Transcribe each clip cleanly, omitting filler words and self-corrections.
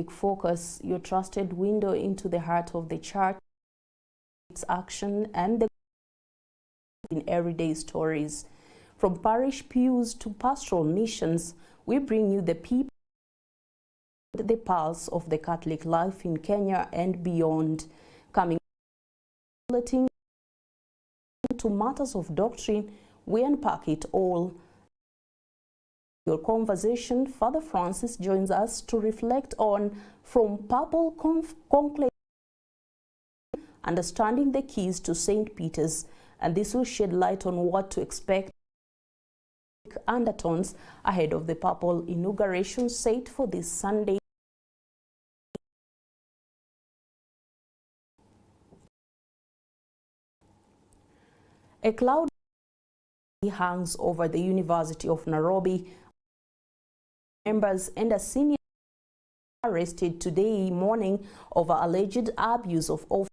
Focus, your trusted window into the heart of the church, its action and the in everyday stories. From parish pews to pastoral missions, we bring you the people, the pulse of the Catholic life in Kenya and beyond. Coming to matters of doctrine, we unpack it all. Your conversation, Father Francis joins us to reflect on From Papal Conclave, Understanding the Keys to St. Peter's, and this will shed light on what to expect undertones ahead of the papal inauguration set for this Sunday. A cloud hangs over the University of Nairobi. Members and a senior arrested today morning over alleged abuse of office.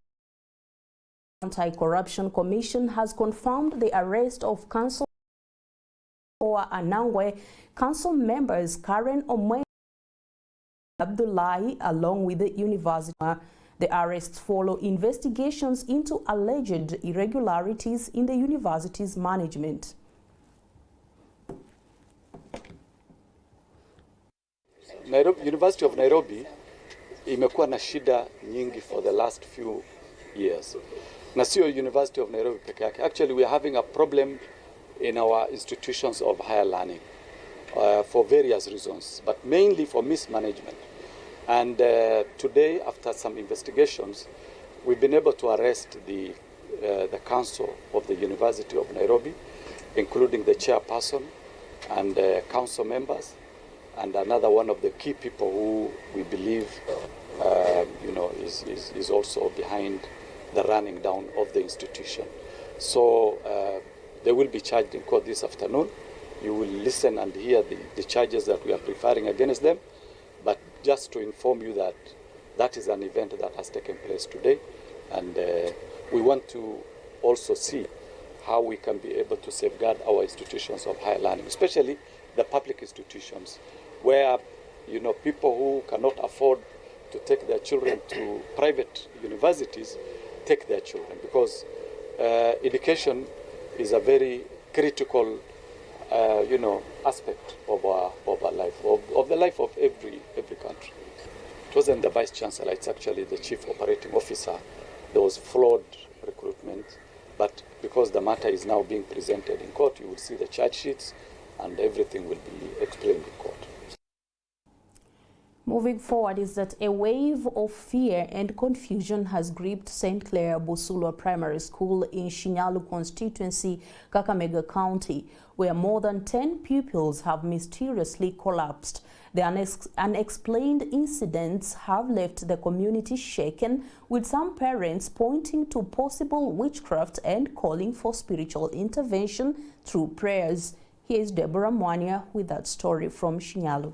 The Anti-Corruption Commission has confirmed the arrest of Council Anangwe, Council members Karen Omwe Abdullahi along with the university. The arrests follow investigations into alleged irregularities in the university's management. University of Nairobi imekuwa na shida nyingi for the last few years. Na sio University of Nairobi peke yake. Actually, we are having a problem in our institutions of higher learning for various reasons, but mainly for mismanagement. And today, after some investigations, we've been able to arrest the council of the University of Nairobi, including the chairperson and council members, and another one of the key people who we believe is also behind the running down of the institution. So they will be charged in court this afternoon. You will listen and hear the charges that we are preferring against them. But just to inform you that that is an event that has taken place today, and we want to also see how we can be able to safeguard our institutions of higher learning, especially the public institutions, where people who cannot afford to take their children to private universities take their children, because education is a very critical aspect of our life, of the life of every country. It wasn't the vice chancellor; it's actually the chief operating officer. There was flawed recruitment, but because the matter is now being presented in court, you will see the charge sheets, and everything will be explained in court. Moving forward is that a wave of fear and confusion has gripped St. Clair Busulwa Primary School in Shinyalu constituency, Kakamega County, where more than 10 pupils have mysteriously collapsed. The unexplained incidents have left the community shaken, with some parents pointing to possible witchcraft and calling for spiritual intervention through prayers. Here is Deborah Mwania with that story from Shinyalu.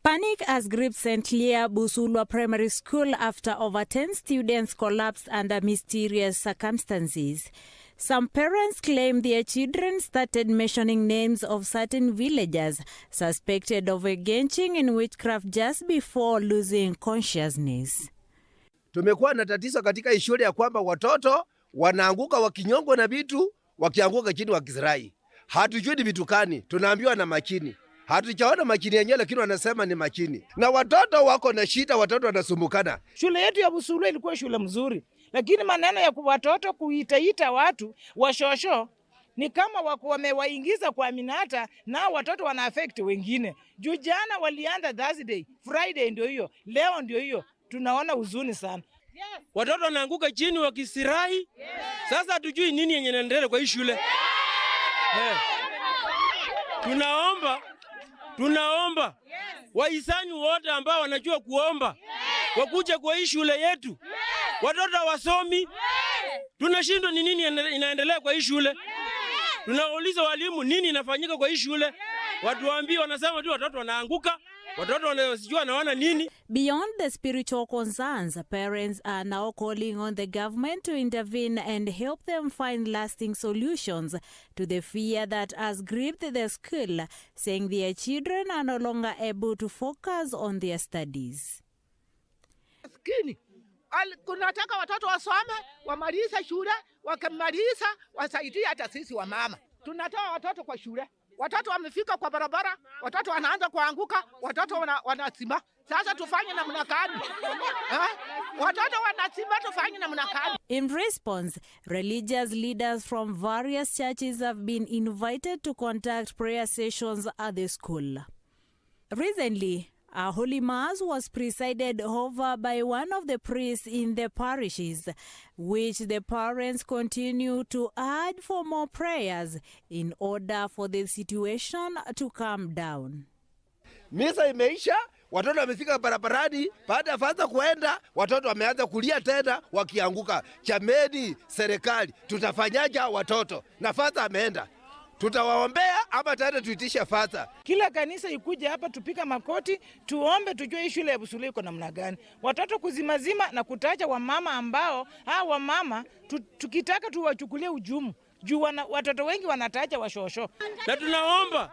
Panic has gripped St. Clair Busulwa Primary School after over 10 students collapsed under mysterious circumstances. Some parents claim their children started mentioning names of certain villagers suspected of engaging in witchcraft just before losing consciousness. Tumekuwa na tatizo katika shule ya kwamba watoto wanaanguka wakinyongwa na vitu, wakianguka chini wakizirai. Hatujui ni vitu gani, tunaambiwa na makini. Hatujaona makini yenyewe, lakini wanasema ni makini. Na watoto wako na shida, watoto wanasumbukana. Shule yetu ya Busulwa ilikuwa shule mzuri, lakini maneno ya watoto kuitaita watu washosho ni kama wamewaingiza kwa minata, na watoto wana affect wengine. Juu jana walianza Thursday, Friday ndio hiyo, leo ndio hiyo. Tunaona huzuni sana. Yes. Watoto wanaanguka chini wakisirai. Yes. Sasa hatujui nini yenye inaendelea kwa hii shule. Yes. Yeah. Tunaomba wahisani wote ambao wanajua kuomba wakuje kwa hii shule yetu. Watoto wasomi, tunashindwa ni nini inaendelea kwa hii shule. Tunauliza walimu nini inafanyika kwa hii shule. Watu waambie, wanasema tu watoto wanaanguka Watoto wanasijua naona nini. Beyond the spiritual concerns, parents are now calling on the government to intervene and help them find lasting solutions to the fear that has gripped the school, saying their children are no longer able to focus on their studies. Kunataka watoto wasome, wamalize shule, wakimaliza wasaidie hata sisi wa mama. Tunatoa watoto kwa shule. Watoto wamefika kwa barabara, watoto wanaanza kuanguka, watoto wanasima. Sasa tufanye namna gani? Watoto wanasima, tufanye namna gani? In response, religious leaders from various churches have been invited to conduct prayer sessions at the school. Recently, a holy mass was presided over by one of the priests in the parishes, which the parents continue to urge for more prayers in order for the situation to calm down. Misa imeisha, watoto wamefika barabarani, baada ya faza kuenda, watoto wameanza kulia tena wakianguka. Chameni serikali, tutafanyaje watoto? Na faza ameenda. Tutawaombea ama tena tuitisha faza. Kila kanisa ikuje hapa tupika makoti, tuombe tujue shule ya Busulu iko namna gani. Watoto kuzimazima na kutacha wamama ambao, wamama tukitaka tuwachukulie ujumu. Juu watoto wengi wanatacha washosho. Na tunaomba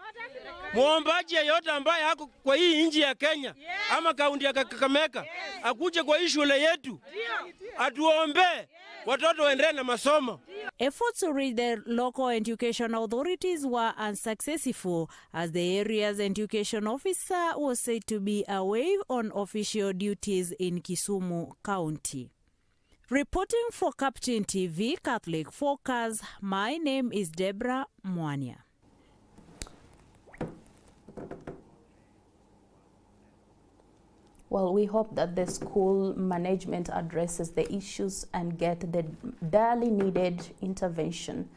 muombaji yeyote ambaye hako kwa hii nchi ya Kenya ama kaunti ya Kakamega akuje kwa hii shule yetu atuombe watoto waendelee na masomo. Efforts to reach the local education authorities were unsuccessful as the area's education officer was said to be away on official duties in Kisumu County. Reporting for Capuchin TV Catholic Focus, my name is Deborah Mwania. Well, we hope that the school management addresses the issues and get the direly needed intervention.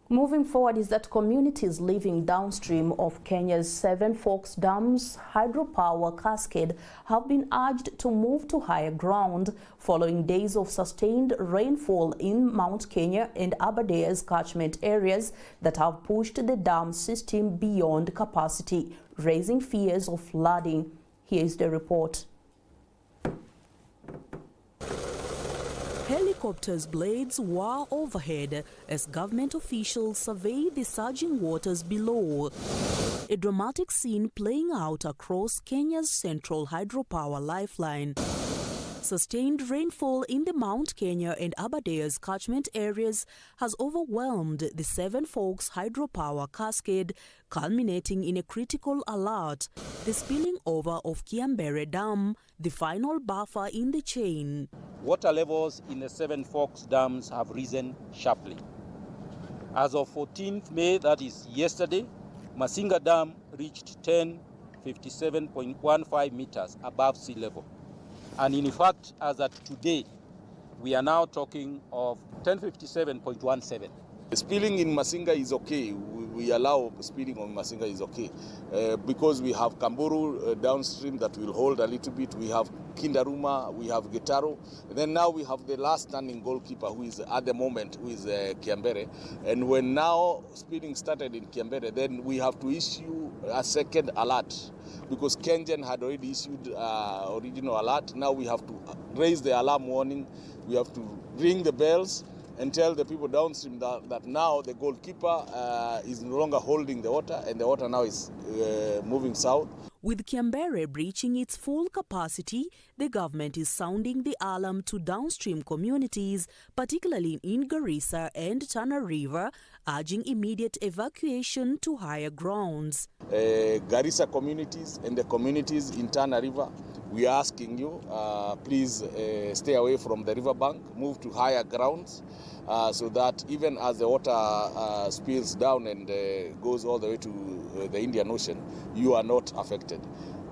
Moving forward is that communities living downstream of Kenya's Seven Forks Dam's hydropower cascade have been urged to move to higher ground following days of sustained rainfall in Mount Kenya and Aberdare's catchment areas that have pushed the dam system beyond capacity, raising fears of flooding. Here is the report. Helicopters' blades whir overhead as government officials survey the surging waters below. A dramatic scene playing out across Kenya's central hydropower lifeline. Sustained rainfall in the Mount Kenya and Aberdare's catchment areas has overwhelmed the Seven Forks hydropower cascade, culminating in a critical alert, the spilling over of Kiambere Dam, the final buffer in the chain. Water levels in the Seven Forks dams have risen sharply. As of 14th May, that is yesterday, Masinga Dam reached 1057.15 meters above sea level. And in fact, as at today, we are now talking of 1057.17. Spilling in Masinga is okay. We allow spilling on Masinga is okay because we have Kamburu downstream that will hold a little bit. We have Kindaruma, we have Getaro. And then now we have the last standing goalkeeper who is at the moment, who is Kiambere. And when now spilling started in Kiambere, then we have to issue a second alert because Kengen had already issued original alert. Now we have to raise the alarm warning. We have to ring the bells and tell the people downstream that now the goalkeeper is no longer holding the water and the water now is moving south. With Kiambere breaching its full capacity, the government is sounding the alarm to downstream communities, particularly in Garissa and Tana River, urging immediate evacuation to higher grounds. Garissa communities and the communities in Tana River, we are asking you, please stay away from the riverbank, move to higher grounds, so that even as the water spills down and goes all the way to the Indian Ocean, you are not affected.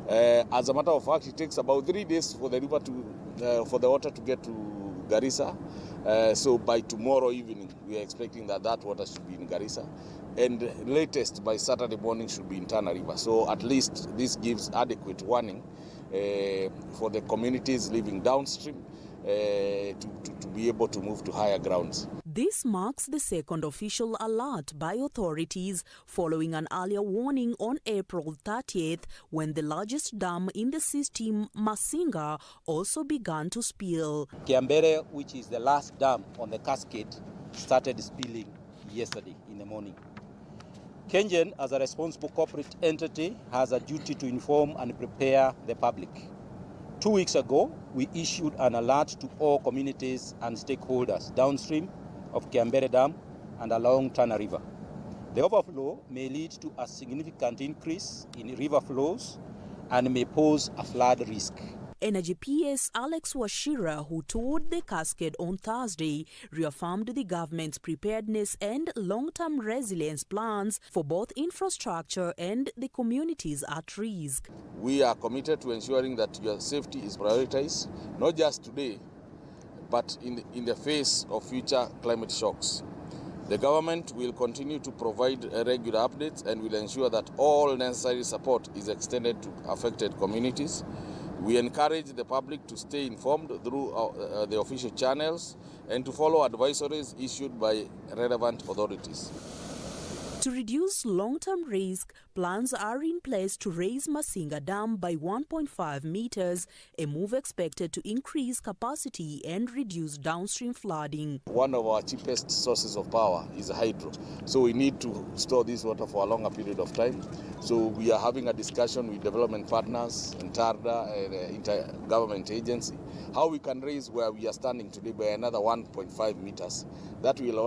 As a matter of fact, it takes about 3 days for the river for the water to get to Garissa. So by tomorrow evening, we are expecting that water should be in Garissa, and latest by Saturday morning should be in Tana River. So at least this gives adequate warning for the communities living downstream to be able to move to higher grounds. This marks the second official alert by authorities following an earlier warning on April 30th when the largest dam in the system, Masinga, also began to spill. Kiambere, which is the last dam on the cascade, started spilling yesterday in the morning. KenGen, as a responsible corporate entity, has a duty to inform and prepare the public. 2 weeks ago, we issued an alert to all communities and stakeholders downstream of Kiambere Dam and along Tana River. The overflow may lead to a significant increase in river flows and may pose a flood risk. Energy PS Alex Washira, who toured the cascade on Thursday, reaffirmed the government's preparedness and long-term resilience plans for both infrastructure and the communities at risk. We are committed to ensuring that your safety is prioritized, not just today, but in the face of future climate shocks. The government will continue to provide regular updates and will ensure that all necessary support is extended to affected communities. We encourage the public to stay informed through the official channels and to follow advisories issued by relevant authorities. To reduce long-term risk, plans are in place to raise Masinga Dam by 1.5 meters, a move expected to increase capacity and reduce downstream flooding. One of our cheapest sources of power is hydro, so we need to store this water for a longer period of time. So we are having a discussion with development partners and TARDA, and intergovernment agency, how we can raise where we are standing today by another 1.5 meters. That will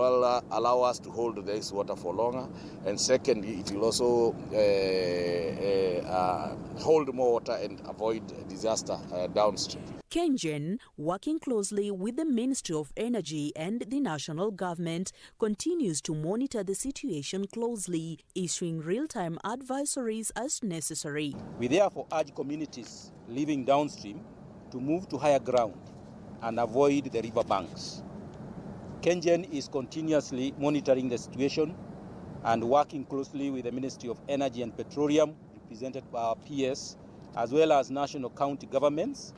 allow us to hold this water for longer. And secondly, it will also hold more water and avoid disaster downstream. KenGen, working closely with the Ministry of Energy and the national government, continues to monitor the situation closely, issuing real-time advisories as necessary. We therefore urge communities living downstream to move to higher ground and avoid the river banks. KenGen is continuously monitoring the situation and working closely with the Ministry of Energy and Petroleum, represented by our PS, as well as national county governments,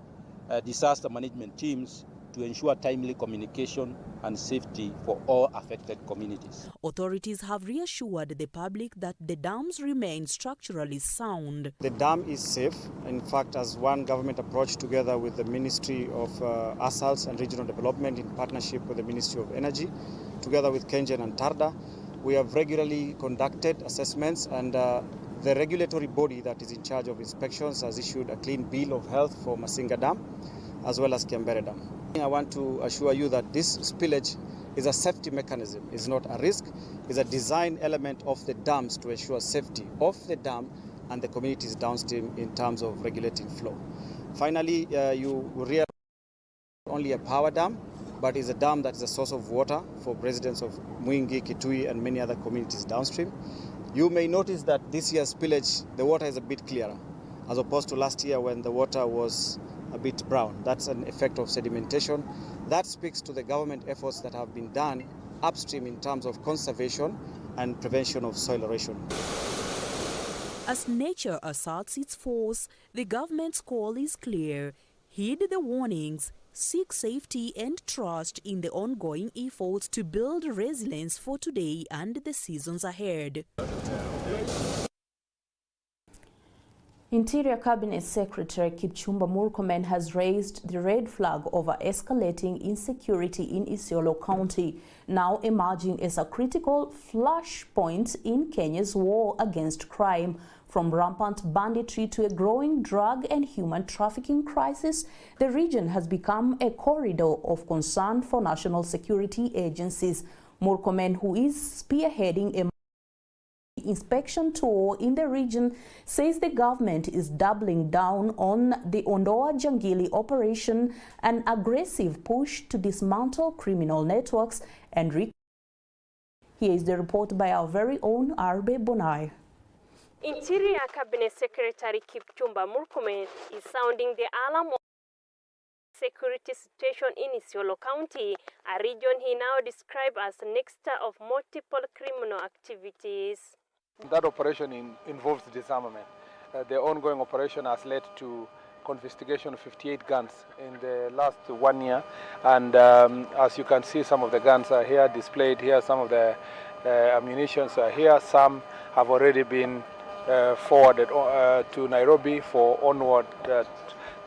disaster management teams, to ensure timely communication and safety for all affected communities. Authorities have reassured the public that the dams remain structurally sound. The dam is safe. In fact, as one government approach together with the Ministry of Assaults and Regional Development in partnership with the Ministry of Energy, together with KenGen and TARDA, we have regularly conducted assessments, and the regulatory body that is in charge of inspections has issued a clean bill of health for Masinga Dam as well as Kiambere Dam. I want to assure you that this spillage is a safety mechanism, it's not a risk, it's a design element of the dams to ensure safety of the dam and the communities downstream in terms of regulating flow. Finally, you realize only a power dam, but is a dam that is a source of water for residents of Mwingi, Kitui, and many other communities downstream. You may notice that this year's spillage, the water is a bit clearer, as opposed to last year when the water was a bit brown. That's an effect of sedimentation. That speaks to the government efforts that have been done upstream in terms of conservation and prevention of soil erosion. As nature asserts its force, the government's call is clear. Heed the warnings. Seek safety and trust in the ongoing efforts to build resilience for today and the seasons ahead. Interior Cabinet Secretary Kipchumba Murkomen has raised the red flag over escalating insecurity in Isiolo County, now emerging as a critical flashpoint in Kenya's war against crime. From rampant banditry to a growing drug and human trafficking crisis, the region has become a corridor of concern for national security agencies. Murkomen, who is spearheading a inspection tour in the region, says the government is doubling down on the Ondoa Jangili operation, an aggressive push to dismantle criminal networks and Here is the report by our very own Arbe Bonai. Interior Cabinet Secretary Kipchumba Murkomen is sounding the alarm of security situation in Isiolo County, a region he now described as a nexus of multiple criminal activities. That operation involves disarmament. The ongoing operation has led to confiscation of 58 guns in the last 1 year, and as you can see, some of the guns are here displayed here, some of the ammunitions are here, some have already been forwarded to Nairobi for onward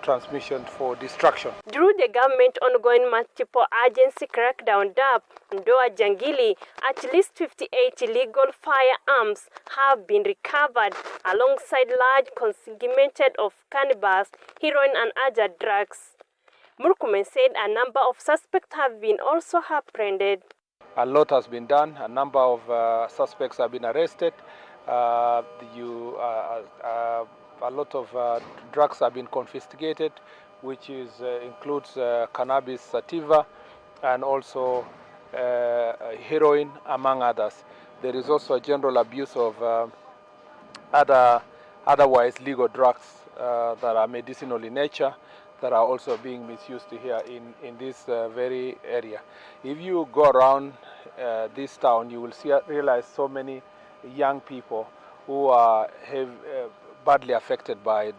transmission for destruction. Through the government ongoing multiple agency crackdown DAP, Ndoa Jangili, at least 58 illegal firearms have been recovered alongside large consignment of cannabis, heroin and other drugs. Murkomen said a number of suspects have been also apprehended. A lot has been done. A number of suspects have been arrested. A lot of drugs have been confiscated, which includes cannabis sativa and also heroin, among others. There is also a general abuse of otherwise legal drugs that are medicinal in nature that are also being misused here in this very area. If you go around this town, you will realize so many young people who are badly affected by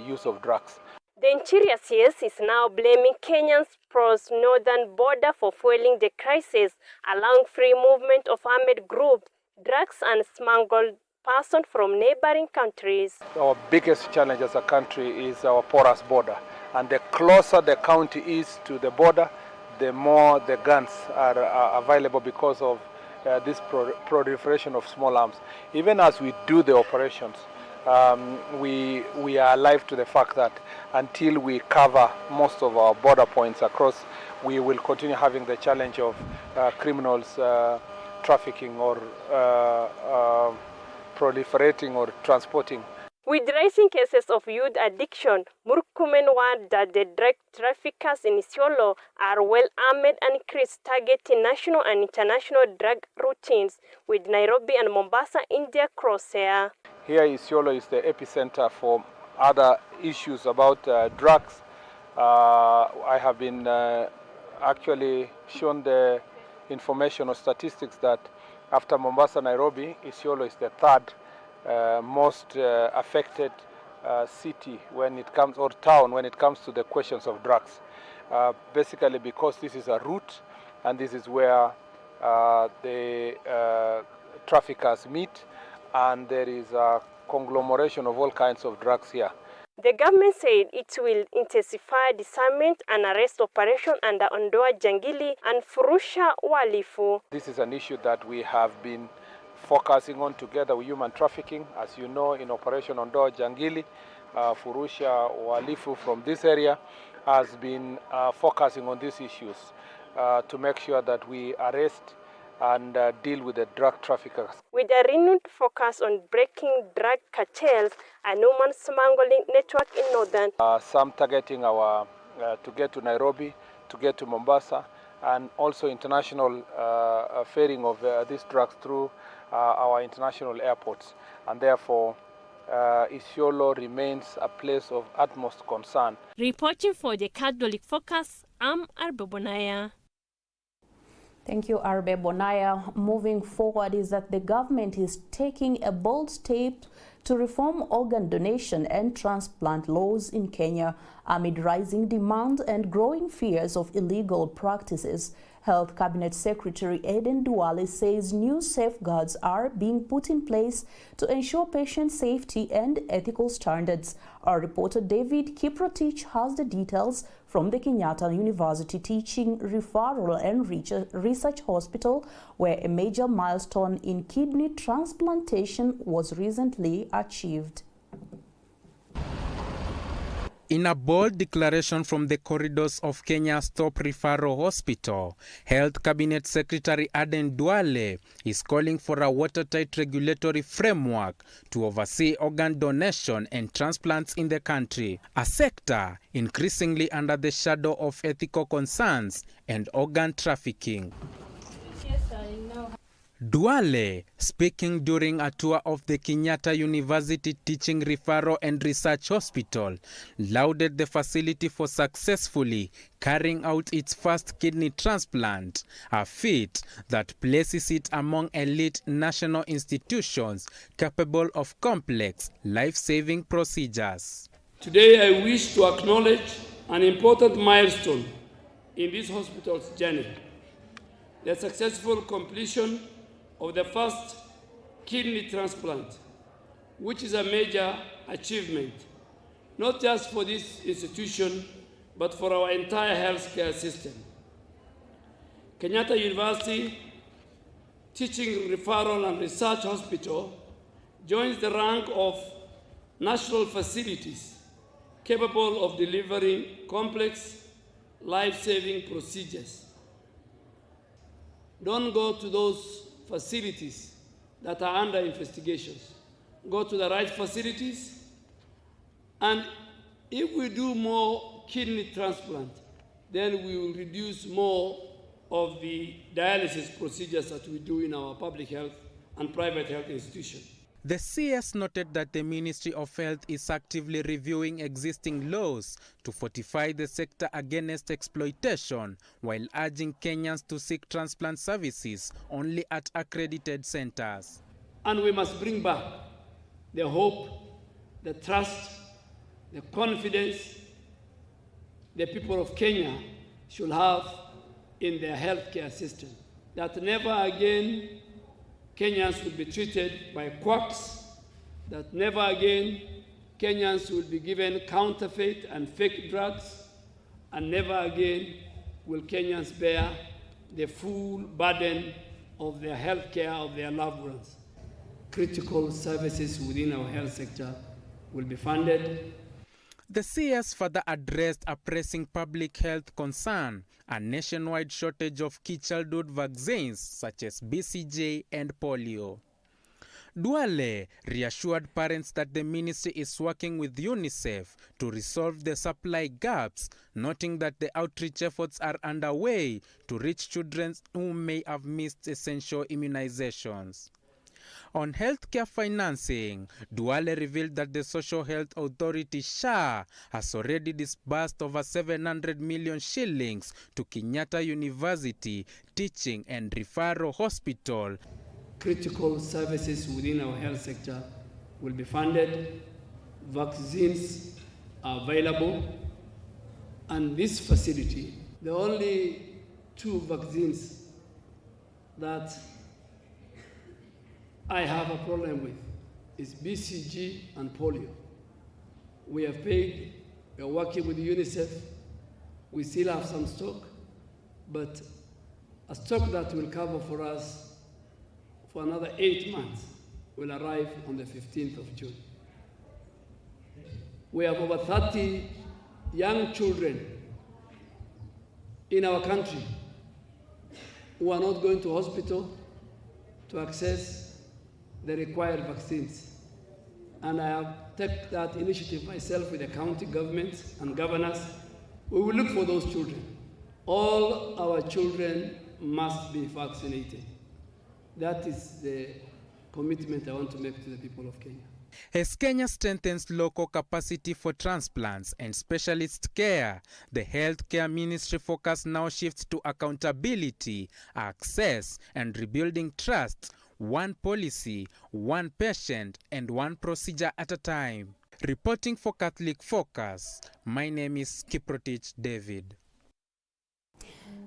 use of drugs. The interior CS is now blaming Kenya's porous northern border for fueling the crisis, allowing free movement of armed groups, drugs and smuggled persons from neighboring countries. Our biggest challenge as a country is our porous border, and the closer the county is to the border, the more the guns are available because of this proliferation of small arms. Even as we do the operations, we are alive to the fact that until we cover most of our border points across, we will continue having the challenge of criminals trafficking or proliferating or transporting. With rising cases of youth addiction, Murkomen warned that the drug traffickers in Isiolo are well armed and increased targeting national and international drug routines, with Nairobi and Mombasa in their crosshair. Here Isiolo is the epicenter for other issues about drugs. I have been actually shown the information or statistics that after Mombasa, Nairobi, Isiolo is the third most affected city when it comes, or town when it comes to the questions of drugs. Basically because this is a route and this is where the traffickers meet, and there is a conglomeration of all kinds of drugs here. The government said it will intensify disarmament and arrest operation under Ondoa Jangili and Furusha Walifu. This is an issue that we have been focusing on together with human trafficking. As you know, in Operation Ondoa Jangili, Furusha Walifu from this area has been focusing on these issues to make sure that we arrest and deal with the drug traffickers. With a renewed focus on breaking drug cartels and human smuggling network in northern. Some targeting our to get to Nairobi, to get to Mombasa, and also international ferrying of these drugs through our international airports. And therefore, Isiolo remains a place of utmost concern. Reporting for the Catholic Focus, I'm Arbe Bonaya. Thank you, Arbe Bonaya. Moving forward is that the government is taking a bold step to reform organ donation and transplant laws in Kenya amid rising demand and growing fears of illegal practices. Health Cabinet Secretary Aden Duale says new safeguards are being put in place to ensure patient safety and ethical standards. Our reporter David Kiprotich has the details from the Kenyatta University Teaching, Referral and Research Hospital, where a major milestone in kidney transplantation was recently achieved. In a bold declaration from the corridors of Kenya's top referral hospital, Health Cabinet Secretary Aden Duale is calling for a watertight regulatory framework to oversee organ donation and transplants in the country, a sector increasingly under the shadow of ethical concerns and organ trafficking. Duale, speaking during a tour of the Kenyatta University Teaching, Referral and Research Hospital, lauded the facility for successfully carrying out its first kidney transplant, a feat that places it among elite national institutions capable of complex, life-saving procedures. Today I wish to acknowledge an important milestone in this hospital's journey, the successful completion of the first kidney transplant, which is a major achievement, not just for this institution, but for our entire healthcare system. Kenyatta University Teaching, Referral and Research Hospital joins the rank of national facilities capable of delivering complex, life-saving procedures. Don't go to those facilities that are under investigations. Go to the right facilities, and if we do more kidney transplant, then we will reduce more of the dialysis procedures that we do in our public health and private health institutions. The CS noted that the Ministry of Health is actively reviewing existing laws to fortify the sector against exploitation, while urging Kenyans to seek transplant services only at accredited centers. And we must bring back the hope, the trust, the confidence the people of Kenya should have in their healthcare system, that never again Kenyans will be treated by quacks, that never again Kenyans will be given counterfeit and fake drugs, and never again will Kenyans bear the full burden of their health care of their loved ones. Critical services within our health sector will be funded. The CS further addressed a pressing public health concern, a nationwide shortage of key childhood vaccines such as BCG and polio. Duale reassured parents that the ministry is working with UNICEF to resolve the supply gaps, noting that the outreach efforts are underway to reach children who may have missed essential immunizations. On healthcare financing, Duale revealed that the Social Health Authority SHA has already disbursed over 700 million shillings to Kenyatta University Teaching and Referral Hospital. Critical services within our health sector will be funded, vaccines are available, and this facility, the only 2 vaccines that I have a problem with is BCG and polio. We have paid, we are working with UNICEF, we still have some stock, but a stock that will cover for us for another 8 months will arrive on the 15th of June. We have over 30 young children in our country who are not going to hospital to access the required vaccines. And I have taken that initiative myself with the county governments and governors. We will look for those children. All our children must be vaccinated. That is the commitment I want to make to the people of Kenya. As Kenya strengthens local capacity for transplants and specialist care, the healthcare ministry focus now shifts to accountability, access, and rebuilding trust. One policy, one patient, and one procedure at a time. Reporting for Catholic Focus, my name is Kiprotich David.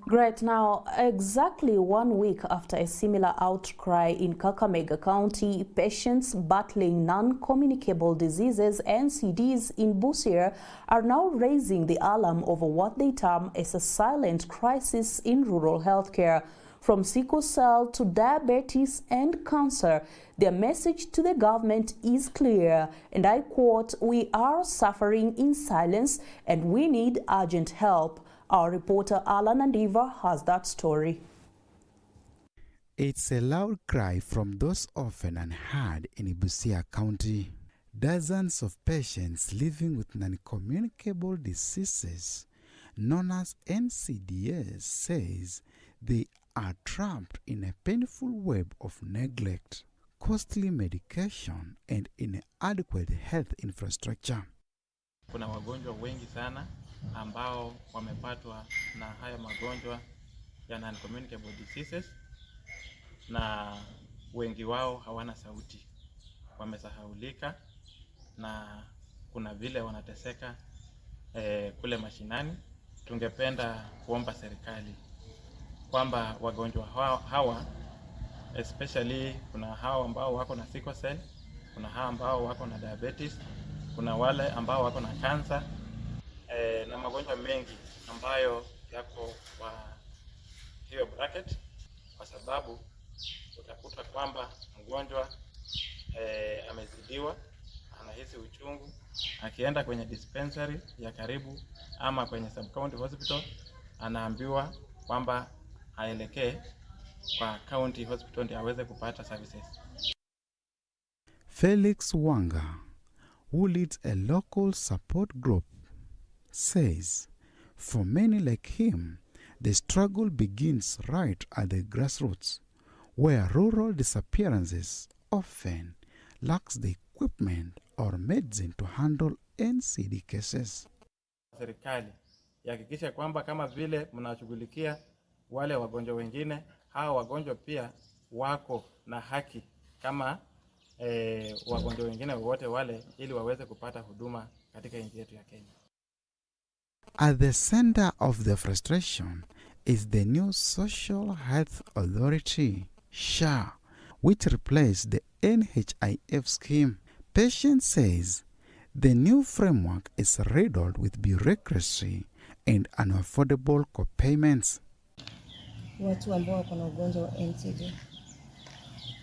Great. Now, exactly 1 week after a similar outcry in Kakamega County, patients battling non-communicable diseases (NCDs) in Busia are now raising the alarm over what they term as a silent crisis in rural healthcare. From sickle cell to diabetes and cancer, their message to the government is clear, and I quote, "We are suffering in silence and we need urgent help." Our reporter Alan Andiva has that story. It's a loud cry from those often unheard in Busia County. Dozens of patients living with non-communicable diseases, known as NCDs, says they are trapped in a painful web of neglect, costly medication, and inadequate health infrastructure. Kuna wagonjwa wengi sana ambao wamepatwa na haya magonjwa ya non-communicable diseases, na wengi wao hawana sauti, wamesahaulika, na kuna vile wanateseka kule mashinani. Tungependa kuomba serikali kwamba wagonjwa hawa especially kuna hawa ambao wako na sickle cell, kuna hawa ambao wako na diabetes, kuna wale ambao wako na cancer na magonjwa mengi ambayo yako kwa hiyo bracket, kwa sababu utakuta kwamba mgonjwa amezidiwa, anahisi uchungu, akienda kwenye dispensary ya karibu ama kwenye sub-county hospital anaambiwa kwamba aelekee kwa county hospital ndio aweze kupata services. Felix Wanga, who leads a local support group, says for many like him, the struggle begins right at the grassroots, where rural disappearances often lacks the equipment or medicine to handle NCD cases. Serikali ihakikisha kwamba kama vile mnashughulikia wale wagonjwa wengine, hao wagonjwa pia wako na haki kama wagonjwa wengine wote wale, ili waweze kupata huduma katika nchi yetu ya Kenya. At the center of the frustration is the new Social Health Authority, SHA, which replaced the NHIF scheme. Patient says the new framework is riddled with bureaucracy and unaffordable co-payments. Watu ambao wako na ugonjwa wa NCD.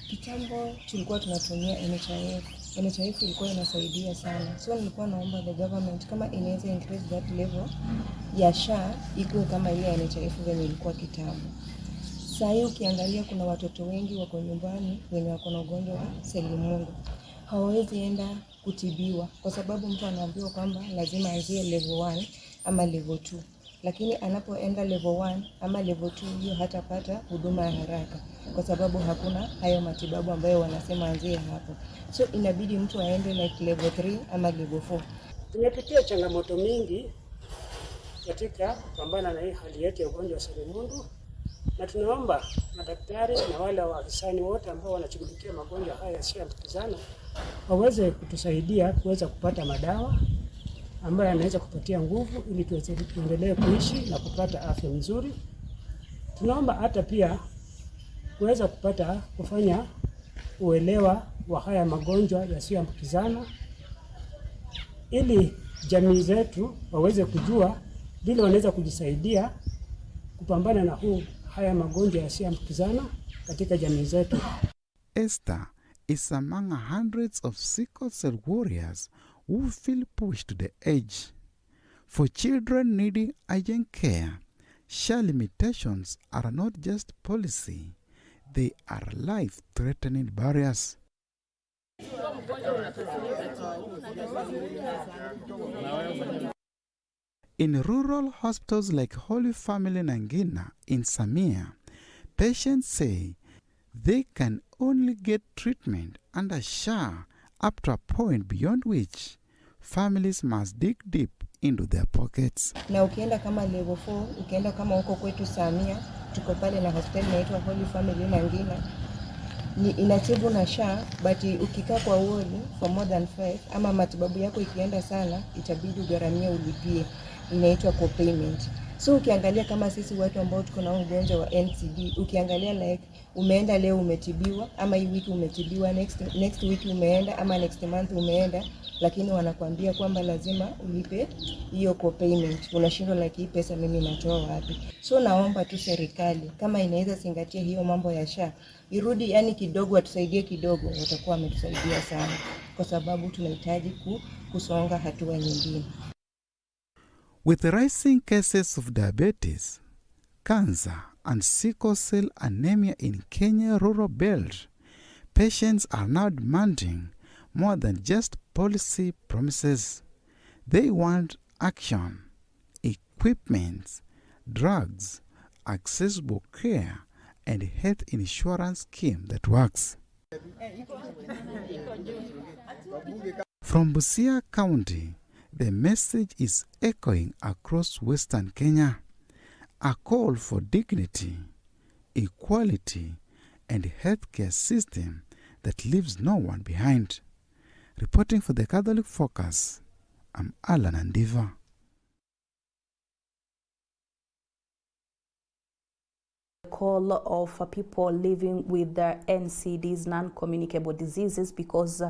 Kitambo tulikuwa tunatumia NHIF. NHIF ilikuwa inasaidia sana. So nilikuwa naomba the government kama inaweza increase that level ya SHA ikuwe kama ile NHIF venye ilikuwa kitambo. Sasa hiyo ukiangalia kuna watoto wengi wako nyumbani wenye wako na ugonjwa wa selimundu. Hawawezi enda kutibiwa kwa sababu mtu anaambiwa kwamba lazima aanzie level 1 ama level 2. Lakini anapoenda level 1 ama level 2 hiyo hatapata huduma ya haraka kwa sababu hakuna hayo matibabu ambayo wanasema anzie hapo. So inabidi mtu aende like level 3 ama level 4. Tumepitia changamoto mingi katika kupambana na hii hali yetu ya ugonjwa wa selimundu, na tunaomba madaktari na wale wahisani wote ambao wanashughulikia magonjwa haya yasiyoambukizana waweze kutusaidia kuweza kupata madawa ambayo yanaweza kupatia nguvu ili tuendelee kuishi na kupata afya nzuri. Tunaomba hata pia kuweza kufanya uelewa wa haya magonjwa yasiyoambukizana ili jamii zetu waweze kujua vile wanaweza kujisaidia kupambana na haya magonjwa yasiyoambukizana katika jamii zetu. Esther is among hundreds of sickle cell warriors who feel pushed to the edge. For children needing urgent care, SHA limitations are not just policy, they are life-threatening barriers. In rural hospitals like Holy Family Nangina in Samia, patients say they can only get treatment under SHA up to a point beyond which families must dig deep into their pockets. Na ukienda kama level 4, ukienda kama huko kwetu Samia, tuko pale na hospitali inaitwa Holy Family Nangina. Ni inatibu na SHA, but ukikaa kwa wodi for more than 5 ama matibabu yako ikienda sana, itabidi ugharamia ulipie. Inaitwa co-payment. So ukiangalia kama sisi watu ambao tuko na ugonjwa wa NCD, ukiangalia like umeenda leo umetibiwa ama hii wiki umetibiwa, next week umeenda ama next month umeenda, lakini wanakuambia kwamba lazima ulipe hiyo co-payment. Unashindwa like hii pesa mimi natoa wapi? So naomba tu serikali kama inaweza zingatia hiyo mambo ya SHA, irudi yani kidogo atusaidie kidogo, watakuwa wametusaidia sana kwa sababu tunahitaji kusonga hatua nyingine. With rising cases of diabetes, cancer, and sickle cell anemia in Kenya rural belt, patients are now demanding more than just policy promises. They want action, equipment, drugs, accessible care, and health insurance scheme that works. From Busia County, the message is echoing across Western Kenya, a call for dignity, equality, and healthcare system that leaves no one behind. Reporting for the Catholic Focus, I'm Alan Andiva. Call of people living with the NCDs, non-communicable diseases, because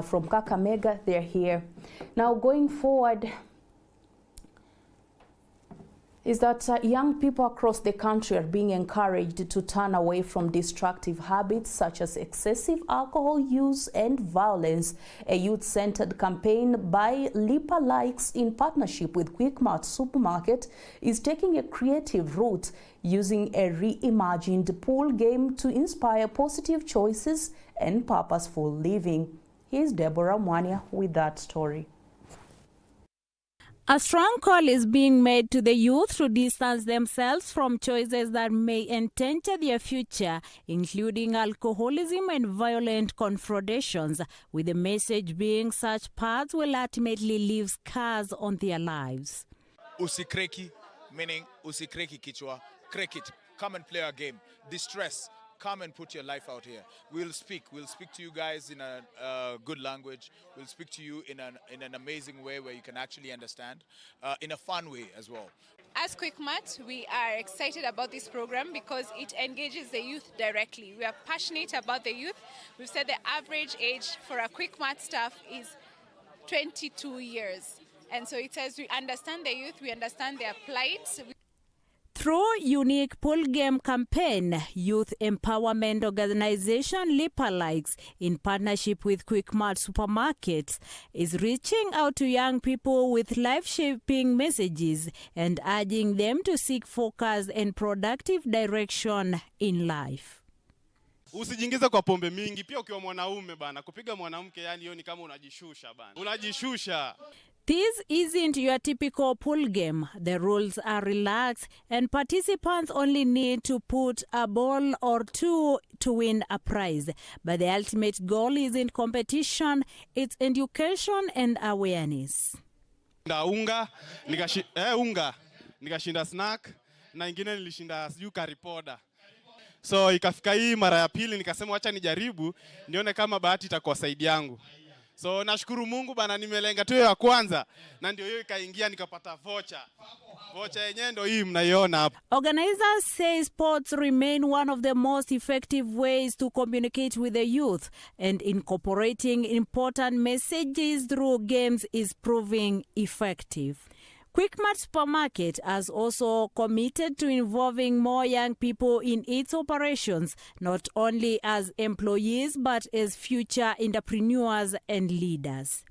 from Kakamega they're here. Now going forward is that young people across the country are being encouraged to turn away from destructive habits such as excessive alcohol use and violence. A youth-centered campaign by Lipa Likes in partnership with Quickmart Supermarket is taking a creative route, using a reimagined pool game to inspire positive choices and purposeful living. Here's Deborah Mwania with that story. A strong call is being made to the youth to distance themselves from choices that may endanger their future, including alcoholism and violent confrontations, with the message being such paths will ultimately leave scars on their lives. Usikreki, meaning usikreki kichwa, crack it, come and play our game. Distress, come and put your life out here. We'll speak to you guys in a good language. We'll speak to you in an amazing way where you can actually understand, in a fun way as well. As Quickmart, we are excited about this program because it engages the youth directly. We are passionate about the youth. We've said the average age for a Quickmart staff is 22 years. And so it says we understand the youth, we understand their plight. Through unique pool game campaign, youth empowerment organization Lipa Likes, in partnership with Quickmart Supermarkets, is reaching out to young people with life-shaping messages and urging them to seek focus and productive direction in life. Usijiingize kwa pombe mingi, pia ukiwa mwanaume bana, kupiga mwanamke yani hiyo ni kama unajishusha bana. Unajishusha. This isn't your typical pool game. The rules are relaxed and participants only need to put a ball or two to win a prize. But the ultimate goal isn't competition, it's education and awareness. Unga, nikashinda snack, na ingine nilishinda sijui karipoda. So ikafika hii mara ya pili nikasema acha nijaribu nione kama bahati itakuwa side yangu. So nashukuru Mungu bana, nimelenga tu ya kwanza na ndio hiyo ikaingia nikapata voucher. Voucher yenyewe ndio hii mnaiona hapa. Organizers say sports remain one of the most effective ways to communicate with the youth, and incorporating important messages through games is proving effective. Quickmart Supermarket has also committed to involving more young people in its operations, not only as employees but as future entrepreneurs and leaders.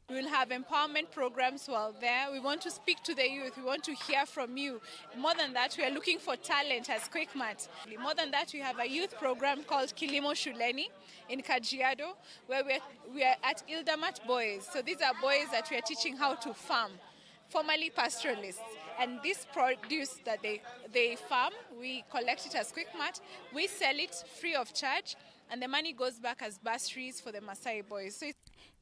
We will have empowerment programs while there. We want to speak to the youth. We want to hear from you. More than that, we are looking for talent as Quickmart. More than that, we have a youth program called Kilimo Shuleni in Kajiado, where we are at Ildamat Boys. So these are boys that we are teaching how to farm, formerly pastoralists. And this produce that they farm, we collect it as Quickmart, we sell it free of charge, and the money goes back as bursaries for the Maasai boys. So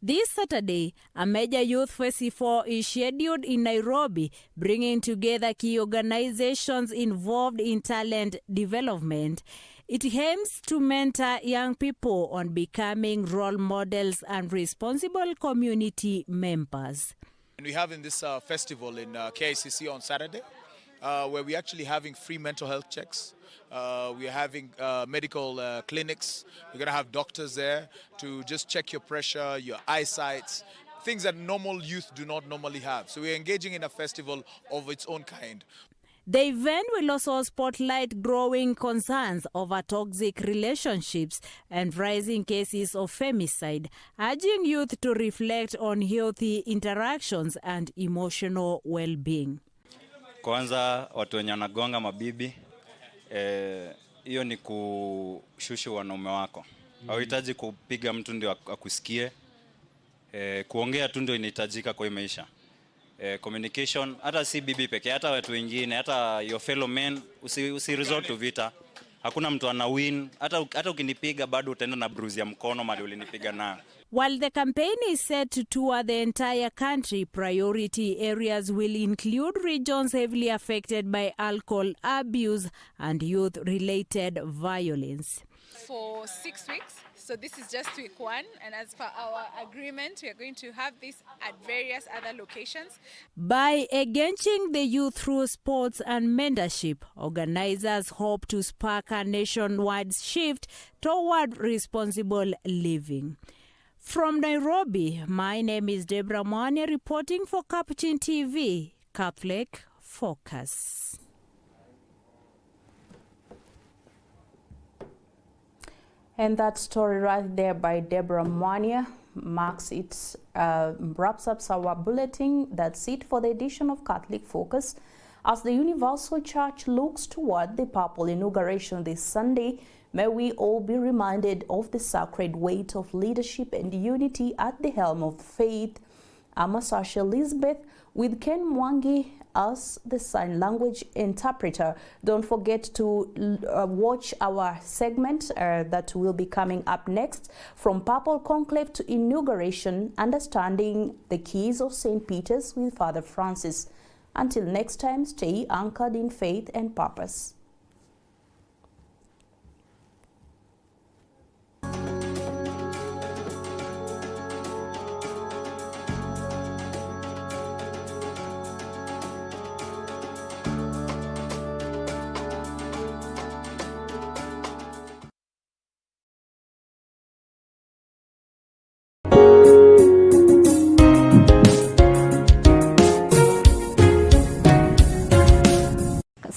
this Saturday, a major youth festival is scheduled in Nairobi, bringing together key organizations involved in talent development. It aims to mentor young people on becoming role models and responsible community members. And we're having this festival in KICC on Saturday, where we're actually having free mental health checks. We're having medical clinics. We're going to have doctors there to just check your pressure, your eyesight, things that normal youth do not normally have. So we're engaging in a festival of its own kind. The event will also spotlight growing concerns over toxic relationships and rising cases of femicide, urging youth to reflect on healthy interactions and emotional well-being. Kwanza watu wenye wanagonga mabibi, hiyo ni kushusha wanaume wako. Hauhitaji kupiga mtu ndio akusikie. Kuongea tu ndio inahitajika kwa maisha. Communication, hata si bibi pekee, hata watu wengine, hata your fellow men, usi resort to vita. Hakuna mtu ana win, hata ukinipiga bado utaenda na bruise ya mkono mali ulinipiga nayo. While the campaign is set to tour the entire country, priority areas will include regions heavily affected by alcohol abuse and youth-related violence. For 6 weeks, so this is just week 1, and as per our agreement, we are going to have this at various other locations. By engaging the youth through sports and mentorship, organizers hope to spark a nationwide shift toward responsible living. From Nairobi, my name is Deborah Mwane reporting for Capuchin TV, Catholic Focus. And that story right there by Deborah Mwane marks it, wraps up our bulletin. That's it for the edition of Catholic Focus. As the Universal Church looks toward the papal inauguration this Sunday, may we all be reminded of the sacred weight of leadership and unity at the helm of faith. I'm Sasha Elizabeth with Ken Mwangi as the sign language interpreter. Don't forget to watch our segment that will be coming up next, from Papal Conclave to Inauguration, Understanding the Keys of St. Peter's with Father Francis. Until next time, stay anchored in faith and purpose.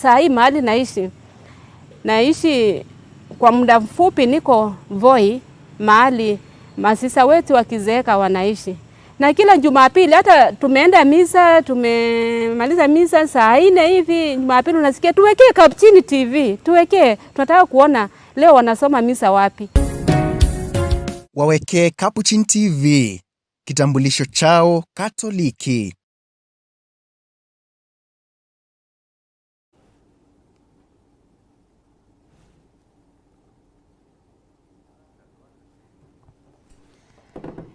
Saa hii mahali naishi kwa muda mfupi, niko Voi, mahali masisa wetu wakizeeka wanaishi. Na kila Jumapili, hata tumeenda misa, tumemaliza misa saa 4 hivi, Jumapili unasikia tuwekee Capuchin TV, tuwekee, tunataka kuona leo wanasoma misa wapi. Wawekee Capuchin TV, kitambulisho chao Katoliki.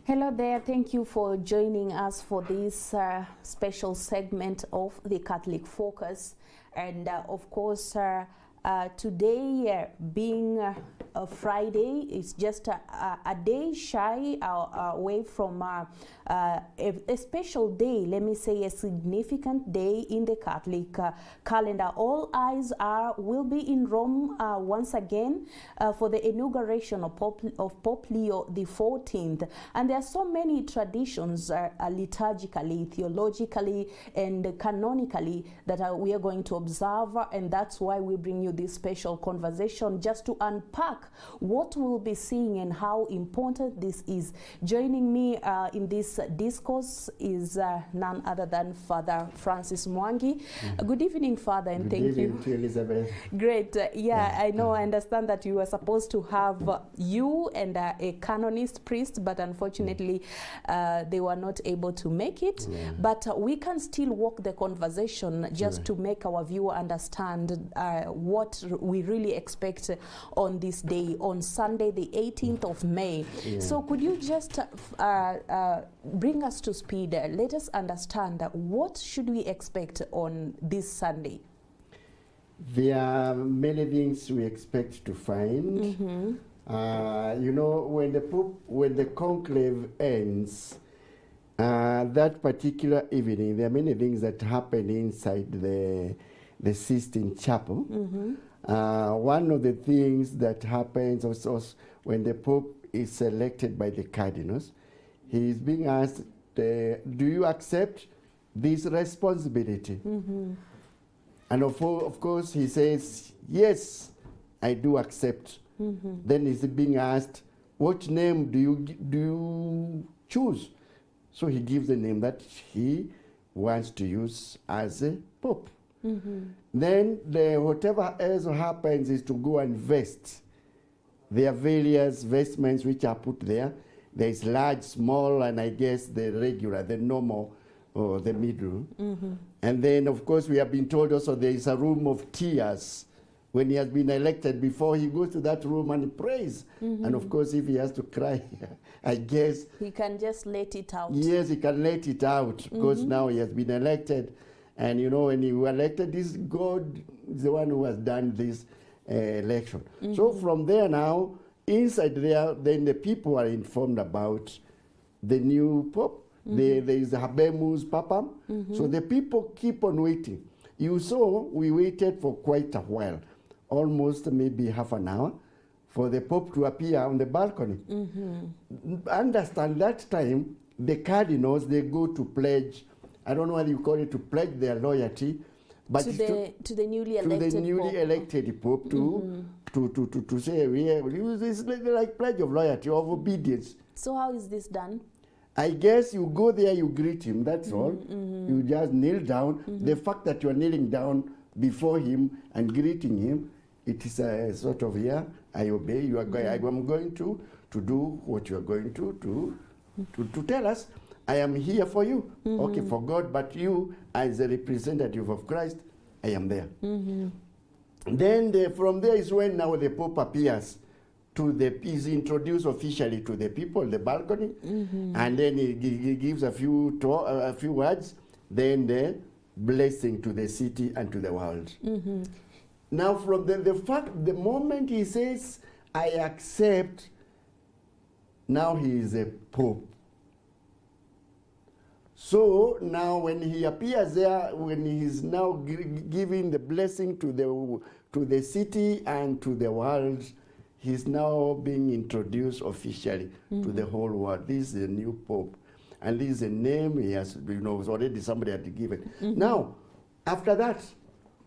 Hello there, thank you for joining us for this special segment of the Catholic Focus. And of course, today being a Friday, is just a day shy away from a special day, let me say a significant day in the Catholic calendar. All eyes will be in Rome once again for the inauguration of Pope Leo XIV. And there are so many traditions liturgically, theologically, and canonically that we are going to observe, and that's why we bring you this special conversation just to unpack what we'll be seeing and how important this is. Joining me in this discourse is none other than Father Francis Mwangi. Good evening, Father, and thank you. Good evening to Elizabeth. Great. I know, I understand that you were supposed to have you and a canonist priest, but unfortunately they were not able to make it. But we can still walk the conversation just to make our viewer understand what we really expect on this day, on Sunday, the 18th of May. So could you just bring us to speed? Let us understand what should we expect on this Sunday? There are many things we expect to find. You know, when the conclave ends, that particular evening, there are many things that happen inside the Sistine Chapel. One of the things that happens also when the Pope is selected by the cardinals, he is being asked, do you accept this responsibility? And of course he says, yes, I do accept. Then he's being asked, what name do you choose? So he gives the name that he wants to use as a Pope. Then whatever else happens is to go and vest. There are various vestments which are put there. There is large, small, and I guess the regular, the normal, or the middle. And then, of course, we have been told also there is a room of tears when he has been elected, before he goes to that room and prays. And of course, if he has to cry, I guess he can just let it out. Yes, he can let it out because now he has been elected. And you know, when you were elected, this God is the one who has done this election. So from there now, inside there, then the people are informed about the new Pope. There is Habemus Papam. So the people keep on waiting. You saw we waited for quite a while, almost maybe half an hour, for the Pope to appear on the balcony. Understand that time, the cardinals, they go to pledge, I don't know what you call it, to pledge their loyalty, but to the newly elected Pope to say, it's like pledge of loyalty, of obedience. So how is this done? I guess you go there, you greet him, that's all. You just kneel down. The fact that you are kneeling down before him and greeting him, it is a sort of, yeah, I obey. You are going. I'm going to do what you are going to tell us. I am here for you, okay, for God, but you, as a representative of Christ, I am there. Then from there is when now the Pope appears is introduced officially to the people, the balcony, and then he gives a few words, then the blessing to the city and to the world. Now from the moment he says, I accept, now he is a Pope. So now when he appears there, when he is now giving the blessing to the city and to the world, he's now being introduced officially to the whole world. This is the new Pope. And this is a name he has, already somebody had given. Now, after that,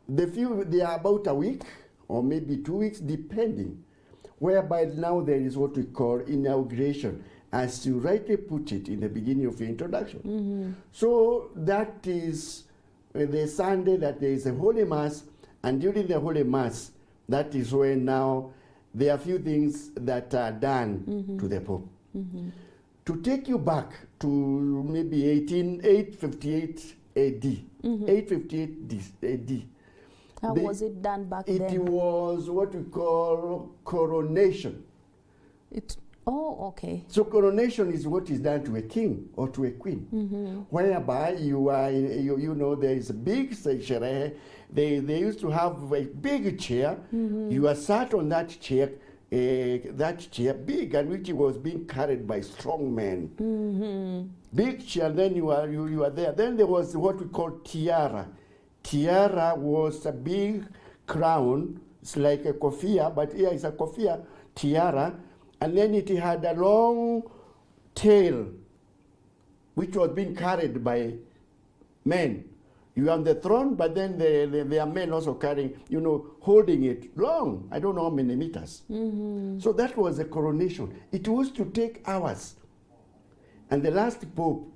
they are about a week or maybe 2 weeks, depending, whereby now there is what we call inauguration, as you rightly put it in the beginning of your introduction. So that is the Sunday that there is a Holy Mass, and during the Holy Mass, that is when now there are a few things that are done to the Pope. To take you back to maybe 858 AD. 858 AD. How was it done back then? It was what we call coronation. Oh, okay. So coronation is what is done to a king or to a queen, whereby you are, there is a big chair. They used to have a big chair. You are sat on that chair big, and which was being carried by strong men. Big chair. Then you are there. Then there was what we call tiara. Tiara was a big crown. It's like a kofia, but here is a kofia tiara. And then it had a long tail, which was being carried by men. You are on the throne, but then there are men also carrying, holding it long. I don't know how many meters. So that was a coronation. It was to take hours. And the last Pope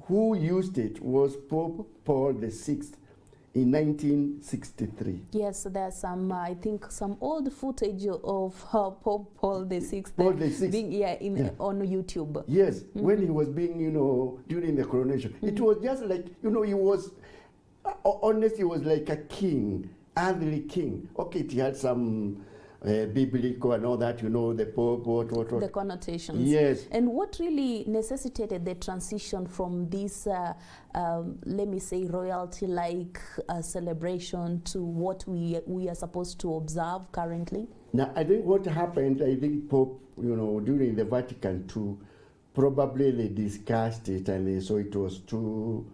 who used it was Pope Paul VI. In 1963. Yes, there's some, I think, some old footage of Pope Paul VI being on YouTube. Yes, when he was being, during the coronation. It was just like, he was, honestly, he was like a king, earthly king. Okay, he had some biblical and all that, the Pope, what. The connotations. Yes. And what really necessitated the transition from this, let me say, royalty-like celebration to what we are supposed to observe currently? Now, I think what happened, Pope, during the Vatican II, probably they discussed it and they saw it was too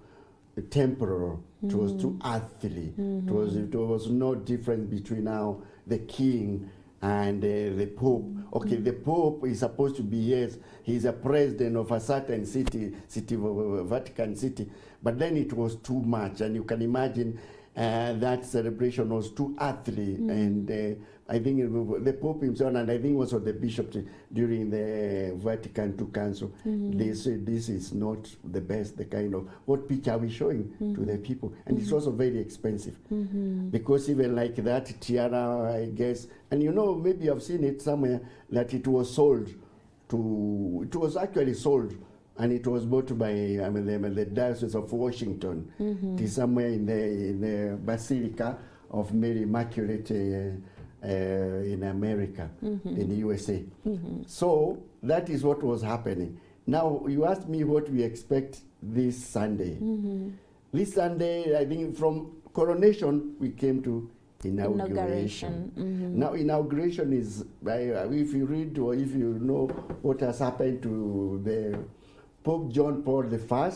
temporal, it was too earthly. It was no difference between now the king and the Pope. Okay, the Pope is supposed to be, yes, he's a president of a certain city, Vatican City, but then it was too much, and you can imagine that celebration was too earthly, and I think the Pope himself, and I think also the bishop during the Vatican II Council, they said this is not the best, the kind of, what picture are we showing to the people? And it's also very expensive, because even like that tiara, I guess, and maybe I've seen it somewhere, that it was actually sold, and it was bought by the Diocese of Washington. It is somewhere in the Basilica of Mary Immaculate in America, in the USA. So that is what was happening. Now, you asked me what we expect this Sunday. This Sunday, I think from coronation, we came to inauguration. Now, inauguration is, if you read or if you know what has happened to the Pope John Paul I,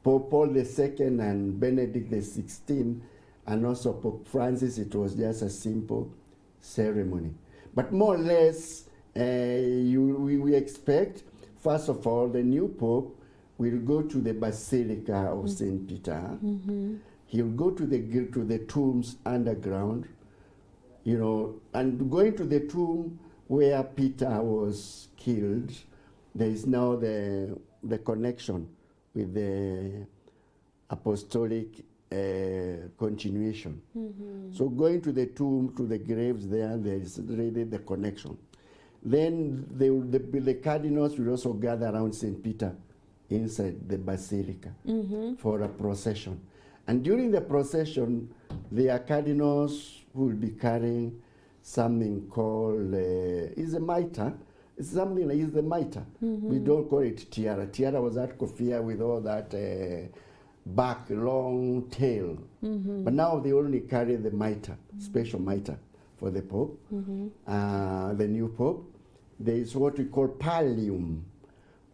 Pope Paul II, and Benedict XVI, and also Pope Francis, it was just a simple ceremony. But more or less, we expect, first of all, the new Pope will go to the Basilica of St. Peter. He'll go to the tombs underground, you know, and going to the tomb where Peter was killed, there is now the connection with the apostolic continuation. So going to the tomb, to the graves there is really the connection. Then the cardinals will also gather around St. Peter inside the basilica for a procession. And during the procession, there are cardinals who will be carrying something called, is a mitre. It's something like, is the mitre. We don't call it tiara. Tiara was that kofia with all that back, long tail. But now they only carry the mitre, special mitre for the Pope, the new Pope. There is what we call pallium.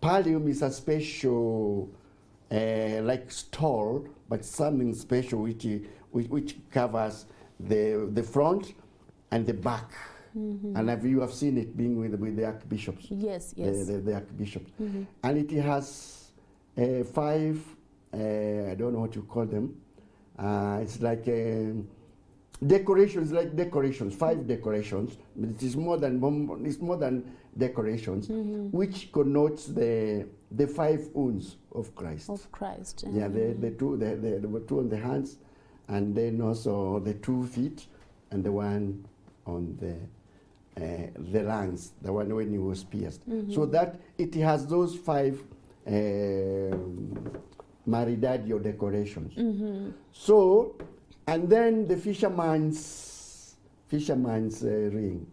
Pallium is a special, like stole, but something special which covers the front and the back. And you have seen it being with the archbishops. Yes. The archbishops. And it has 5, I don't know what you call them. It's like decorations, 5 decorations. But it is more than decorations, which connotes the 5 wounds of Christ. Yeah, the 2 on the hands, and then also the 2 feet, and the one on the lungs, the one when he was pierced. So that it has those 5 maridadio decorations. So, and then the fisherman's ring.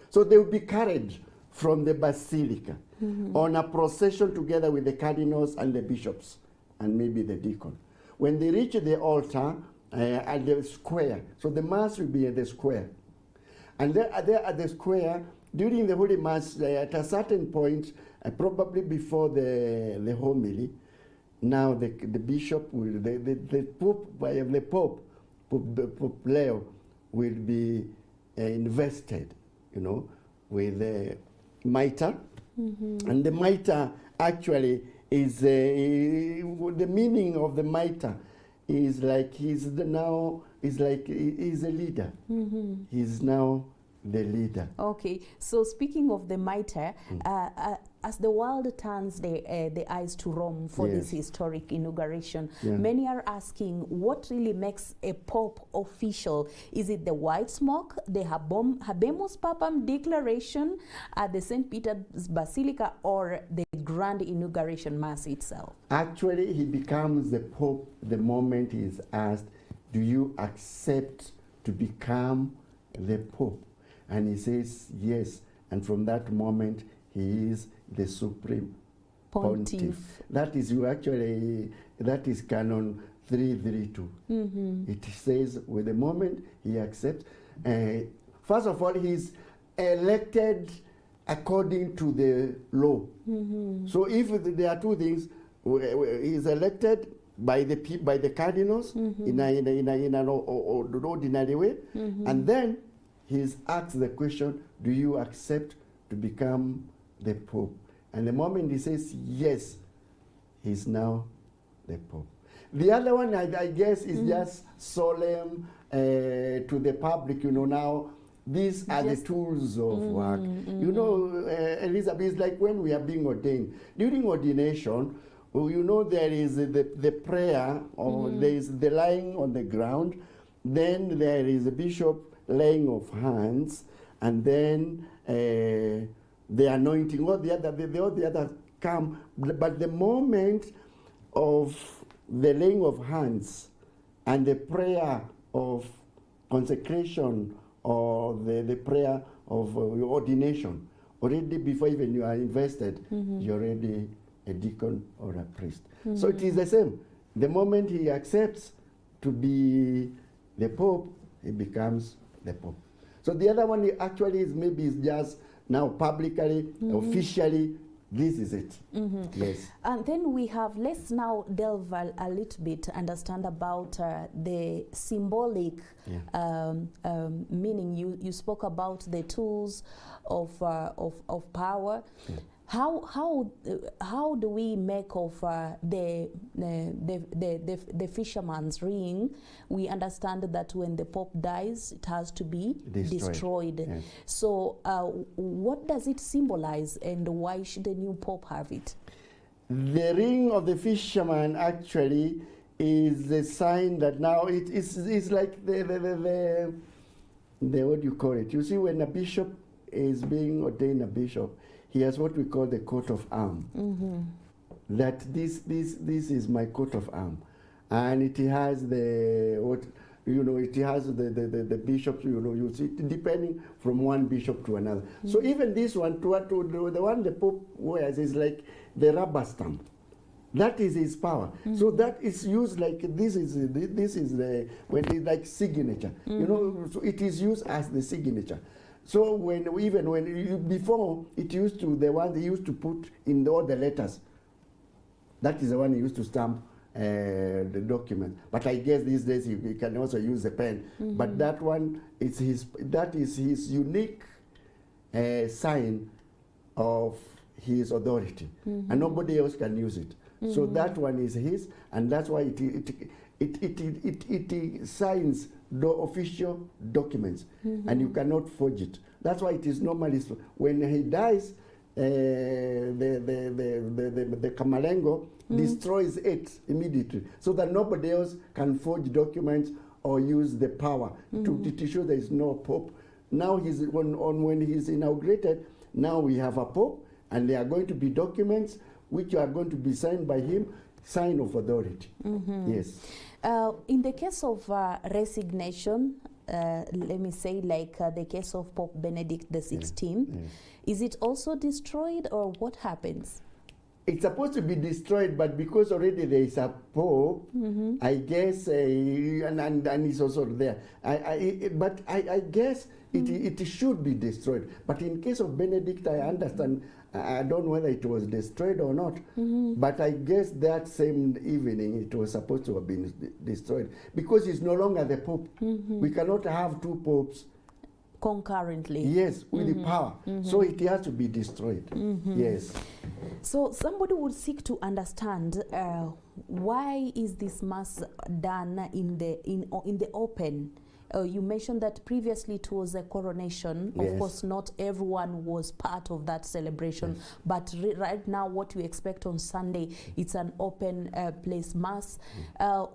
So they will be carried from the basilica on a procession together with the cardinals and the bishops and maybe the deacon. When they reach the altar at the square, so the mass will be at the square. And there at the square, during the Holy Mass, at a certain point, probably before the homily, now the bishop will, the Pope Leo will be invested, you know, with the mitre. And the mitre actually is, the meaning of the mitre is like he's a leader. He's now the leader. Okay, so speaking of the mitre, as the world turns the eyes to Rome for this historic inauguration, many are asking what really makes a Pope official. Is it the white smoke, the Habemus Papam declaration at the St. Peter's Basilica, or the grand inauguration mass itself? Actually, he becomes the Pope the moment he is asked, do you accept to become the Pope? And he says yes, and from that moment he is the supreme pontiff. That is that is Canon 332. It says with the moment he accepts, first of all, he's elected according to the law. So if there are 2 things, he's elected by the cardinals in an ordinary way, and then he's asked the question, do you accept to become the Pope? And the moment he says yes, he's now the Pope. The other one, I guess, is just solemn to the public. You know, now these are the tools of work. You know, Elizabeth, it's like when we are being ordained. During ordination, you know, there is the prayer, or there is the lying on the ground. Then there is a bishop laying of hands, and then the anointing, all the other come. But the moment of the laying of hands and the prayer of consecration or the prayer of ordination. Already before even you are invested, you're already a deacon or a priest. So it is the same. The moment he accepts to be the Pope, he becomes the Pope. So the other one actually is maybe is just now publicly, officially, this is it. Yes. And then we have, let's now delve a little bit, understand about the symbolic meaning. You spoke about the tools of power. How do we make of the fisherman's ring? We understand that when the Pope dies, it has to be destroyed. Yes. So what does it symbolize, and why should the new Pope have it? The ring of the fisherman actually is a sign that now it's like the what do you call it? You see, when a bishop is being ordained a bishop, he has what we call the coat of arms. That this is my coat of arms, and it has the it has the bishops. You see, depending from one bishop to another. So even this one, the one the Pope wears is like the rubber stamp. That is his power. So that is used like this is the when it's like signature. So it is used as the signature. So before it used to, the one they used to put in all the letters, that is the one he used to stamp the document. But I guess these days he can also use the pen. But that one is his unique sign of his authority, and nobody else can use it. So that one is his, and that's why it signs the official documents, and you cannot forge it. That's why it is normally when he dies, the Kamalengo destroys it immediately, so that nobody else can forge documents or use the power to show there is no Pope. Now when he's inaugurated, now we have a Pope, and there are going to be documents which are going to be signed by him, sign of authority. Yes. In the case of resignation, let me say, like the case of Pope Benedict XVI, is it also destroyed, or what happens? It's supposed to be destroyed, but because already there is a Pope, I guess, and he's also there. But I guess it should be destroyed. But in case of Benedict, I understand. I don't know whether it was destroyed or not, but I guess that same evening it was supposed to have been destroyed because he's no longer the Pope. We cannot have two popes concurrently. Yes, with the power. So it has to be destroyed. Yes. So somebody would seek to understand why is this mass done in the open? You mentioned that previously it was a coronation. Yes. Of course, not everyone was part of that celebration. Yes. But right now, what we expect on Sunday, it's an open place mass.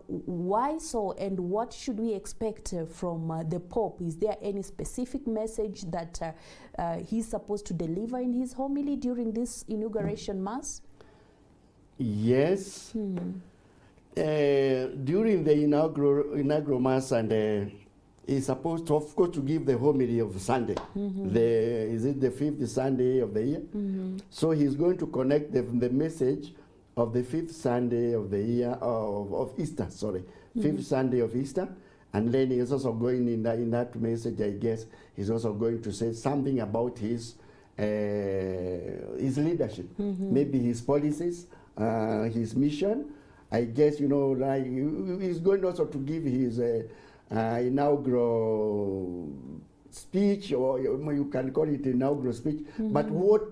Why so, and what should we expect from the Pope? Is there any specific message that he's supposed to deliver in his homily during this inauguration mass? Yes. During the inaugural mass, and he's supposed to, of course, to give the homily of Sunday. Is it the 5th Sunday of the year? So he's going to connect the message of the 5th Sunday of the year, of Easter, sorry. 5th Sunday of Easter. And then he's also going in that message, I guess, he's also going to say something about his leadership. Maybe his policies, his mission. I guess, like he's going also to give his inaugural speech, or you can call it inaugural speech, but what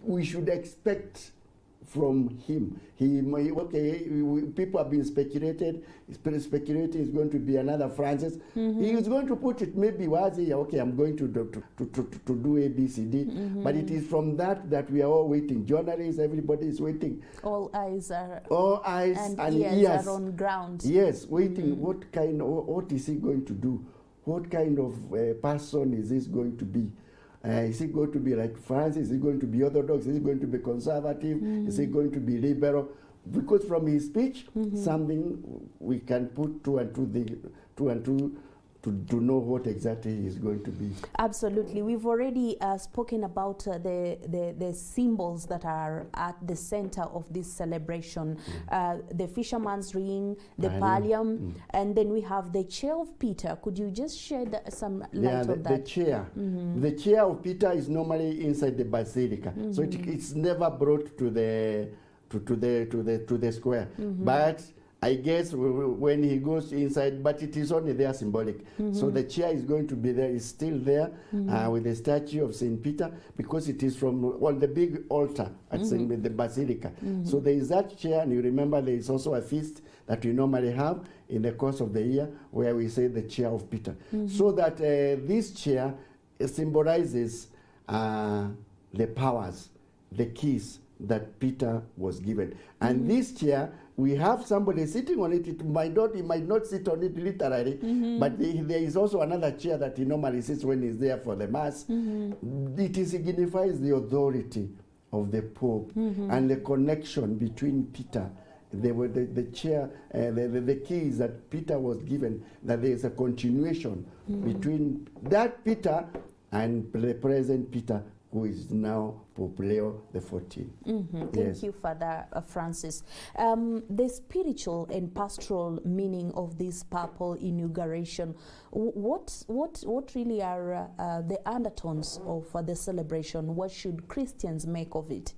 we should expect from him. People have been speculating is going to be another Francis. He is going to put it maybe I'm going to do ABCD, but it is from that we are all waiting. Journalists, everybody is waiting. All eyes and ears are on ground. Yes, waiting. What is he going to do? What kind of person is this going to be? Is he going to be like Francis? Is he going to be Orthodox? Is he going to be conservative? Is he going to be liberal? Because from his speech, something we can put two and two to know what exactly is going to be. Absolutely. We've already spoken about the symbols that are at the center of this celebration. The fisherman's ring, the pallium, and then we have the chair of Peter. Could you just shed some light on that? The chair. The chair of Peter is normally inside the basilica, so it's never brought to the square. But I guess when he goes inside, but it is only there symbolic. So the chair is going to be there, is still there with the statue of St. Peter, because it is from on the big altar at the basilica. So there is that chair, and you remember there is also a feast that we normally have in the course of the year where we say the chair of Peter. So that this chair symbolizes the powers, the keys that Peter was given. And this chair, we have somebody sitting on it. He might not sit on it literally, but there is also another chair that he normally sits when he's there for the mass. It signifies the authority of the Pope and the connection between Peter, the chair, the keys that Peter was given, that there is a continuation between that Peter and the present Peter, who is now Pope Leo XIV. Thank you, Father Francis. The spiritual and pastoral meaning of this papal inauguration, what really are the undertones of the celebration? What should Christians make of it?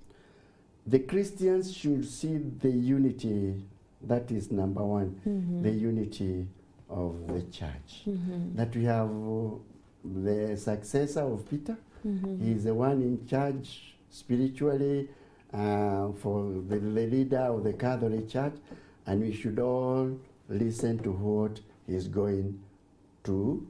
The Christians should see the unity, that is number one, the unity of the church. That we have the successor of Peter. He is the one in charge spiritually for the leader of the Catholic Church, and we should all listen to what he is going to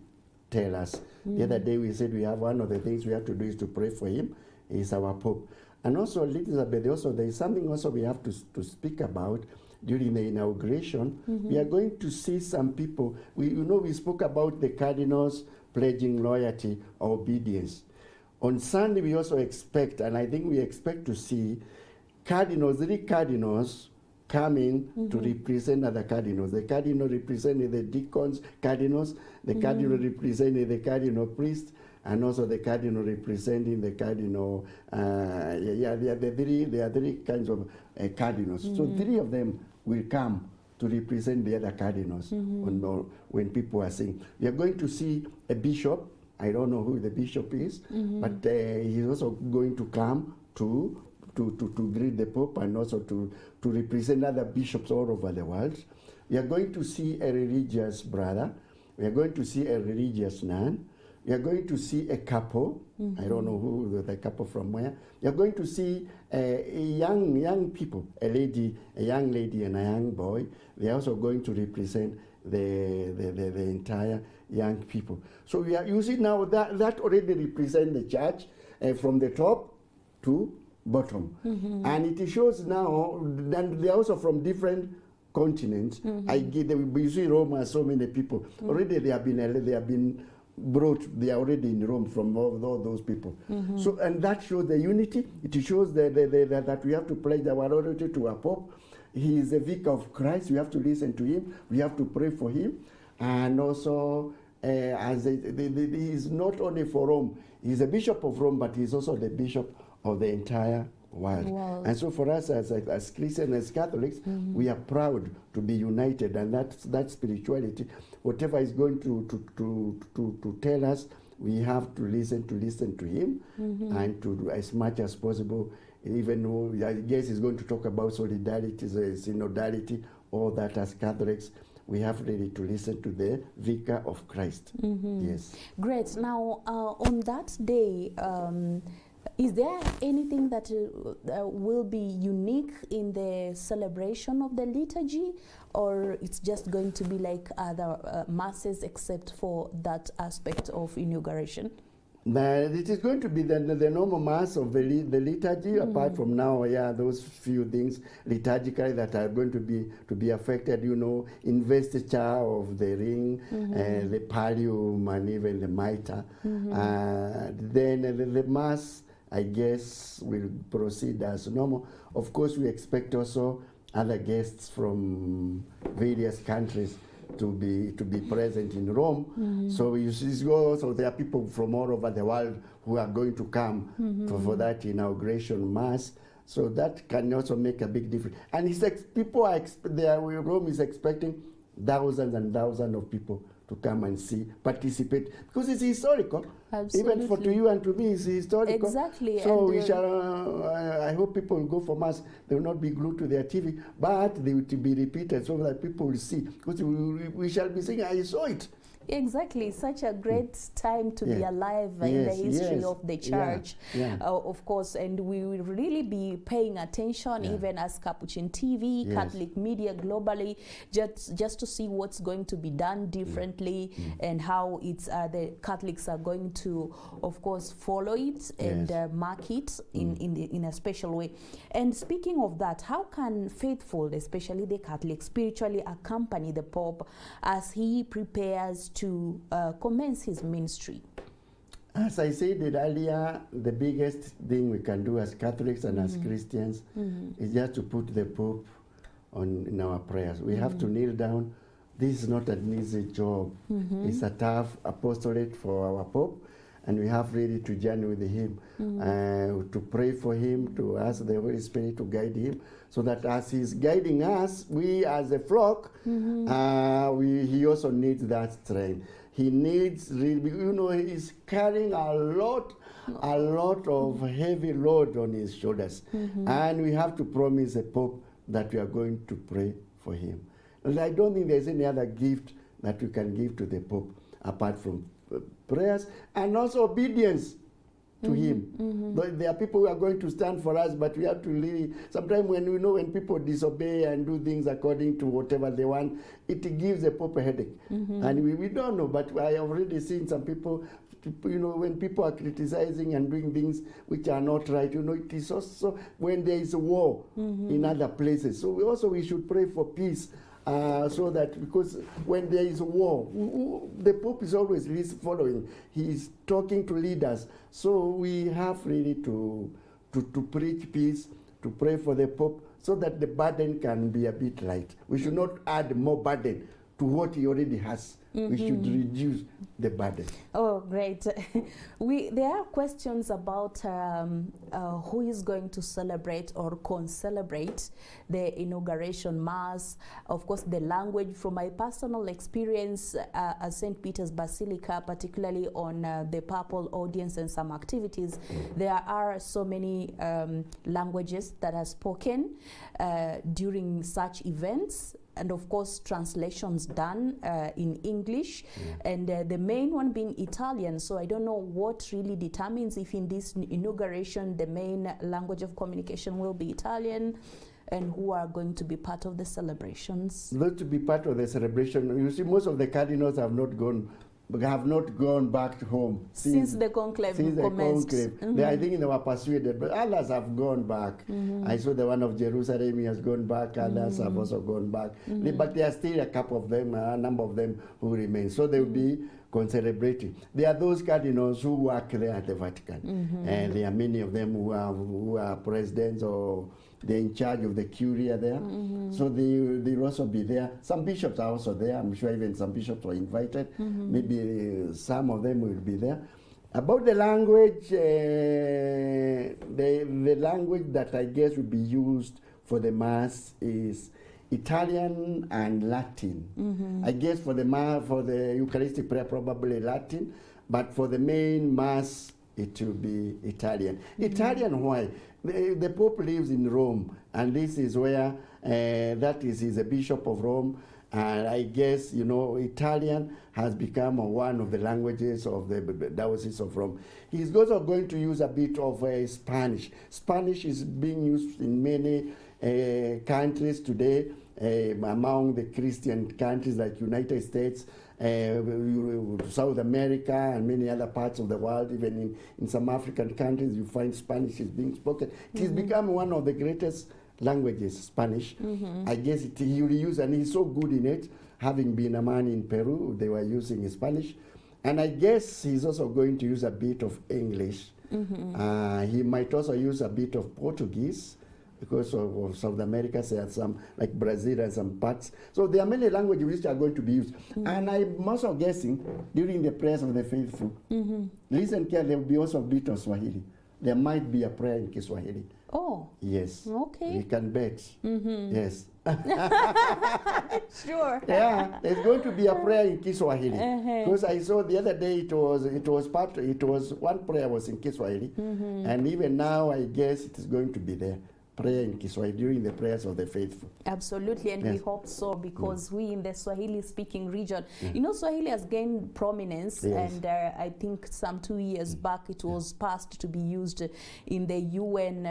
tell us. The other day we said we have one of the things we have to do is to pray for him. He is our Pope. And also, Elizabeth, also there is something also we have to speak about during the inauguration. We are going to see some people. We spoke about the cardinals pledging loyalty or obedience. On Sunday, we also expect, and I think we expect to see cardinals, 3 cardinals coming to represent other cardinals. The cardinal representing the deacons, cardinals, the cardinal representing the cardinal priest, and also the cardinal representing the cardinal, there are 3 kinds of cardinals. So 3 of them will come to represent the other cardinals when people are saying. We are going to see a bishop. I don't know who the bishop is, but he's also going to come to greet the Pope and also to represent other bishops all over the world. We are going to see a religious brother. We are going to see a religious nun. We are going to see a couple. I don't know who the couple from where. We are going to see young people, a young lady and a young boy. They are also going to represent the entire young people. So you see now that already represents the church from the top to bottom. And it shows now that they are also from different continents. You see Rome has so many people. Already they have been brought, they are already in Rome from all those people. So, and that shows the unity. It shows that we have to pledge our loyalty to our Pope. He is a vicar of Christ. We have to listen to him. We have to pray for him. And also, he is not only for Rome. He's a bishop of Rome, but he's also the bishop of the entire world. And so for us as Christians, as Catholics, we are proud to be united, and that spirituality, whatever is going to tell us, we have to listen to him and to do as much as possible. Even though I guess he's going to talk about solidarity, synodality, all that as Catholics, we have really to listen to the Vicar of Christ. Yes. Great. Now, on that day, is there anything that will be unique in the celebration of the liturgy, or it's just going to be like other masses except for that aspect of inauguration? It is going to be the normal mass of the liturgy, apart from now, those few things liturgically that are going to be affected, investiture of the ring, the pallium, and even the mitre. Then the mass, I guess, will proceed as normal. Of course, we expect also other guests from various countries to be present in Rome. So you see, so there are people from all over the world who are going to come for that inauguration mass. So that can also make a big difference. And people are Rome is expecting thousands and thousands of people to come and participate, because it's historical. Absolutely. Even for to you and to me, it's historical. Exactly. So and we shall. I hope people will go for mass. They will not be glued to their TV, but they will be repeated so that people will see. Because we shall be saying, "I saw it." Exactly, such a great time to be alive in the history of the church, of course, and we will really be paying attention, even as Capuchin TV, Catholic media globally, just to see what's going to be done differently and how it's the Catholics are going to, of course, follow it and mark it in a special way. And speaking of that, how can faithful, especially the Catholics, spiritually accompany the Pope as he prepares to commence his ministry? As I said earlier, the biggest thing we can do as Catholics and as Christians is just to put the Pope in our prayers. We have to kneel down. This is not an easy job. It's a tough apostolate for our Pope, and we have really to journey with him, to pray for him, to ask the Holy Spirit to guide him, so that as he's guiding us, we as a flock, he also needs that strength. He needs really, he's carrying a lot of heavy load on his shoulders. And we have to promise the Pope that we are going to pray for him. And I don't think there's any other gift that we can give to the Pope apart from prayers and also obedience to him. There are people who are going to stand for us, but we have to really, sometimes when people disobey and do things according to whatever they want, it gives the Pope a headache. And we don't know, but I have already seen some people, when people are criticizing and doing things which are not right, it is also when there is a war in other places. So we should pray for peace. So that, because when there is a war, the Pope is always following. He is talking to leaders. So we have really to preach peace, to pray for the Pope, so that the burden can be a bit light. We should not add more burden to what he already has. We should reduce the burden. Oh, great. There are questions about who is going to celebrate or con-celebrate the inauguration mass. Of course, the language, from my personal experience at St. Peter's Basilica, particularly on the papal audience and some activities, there are so many languages that are spoken during such events. And of course, translations done in English, and the main one being Italian. So I don't know what really determines if in this inauguration the main language of communication will be Italian, and who are going to be part of the celebrations. Not to be part of the celebration. You see, most of the cardinals have not gone back home since the conclave commenced. I think they were persuaded, but others have gone back. I saw the one of Jerusalem, he has gone back, others have also gone back. But there are still a couple of them, a number of them who remain. So they will be celebrating. There are those cardinals who work there at the Vatican, and there are many of them who are presidents or they're in charge of the curia there. So they'll also be there. Some bishops are also there. I'm sure even some bishops were invited. Maybe some of them will be there. About the language, the language that I guess will be used for the Mass is Italian and Latin. I guess for the Eucharistic prayer, probably Latin, but for the main Mass, it will be Italian. Italian, why? The Pope lives in Rome, and this is where, he's a bishop of Rome, and I guess, Italian has become one of the languages of the Diocese of Rome. He's also going to use a bit of Spanish. Spanish is being used in many countries today, among the Christian countries like United States, South America, and many other parts of the world. Even in some African countries, you find Spanish is being spoken. It has become one of the greatest languages, Spanish. I guess he will use, and he's so good in it. Having been a man in Peru, they were using Spanish. And I guess he's also going to use a bit of English. He might also use a bit of Portuguese. because of South America, there are some, like Brazil and some parts. So there are many languages which are going to be used. And I'm also guessing during the prayers of the faithful, listen carefully, there will be also a bit of Swahili. There might be a prayer in Kiswahili. Oh. Yes. Okay. We can bet. Yes. Sure. Yeah, there's going to be a prayer in Kiswahili. Because I saw the other day it was one prayer was in Kiswahili. And even now I guess it is going to be there. Prayer in Kiswahili during the prayers of the faithful. Absolutely, and we hope so, because we in the Swahili-speaking region, you know, Swahili has gained prominence, and I think some 2 years back it was passed to be used in the UN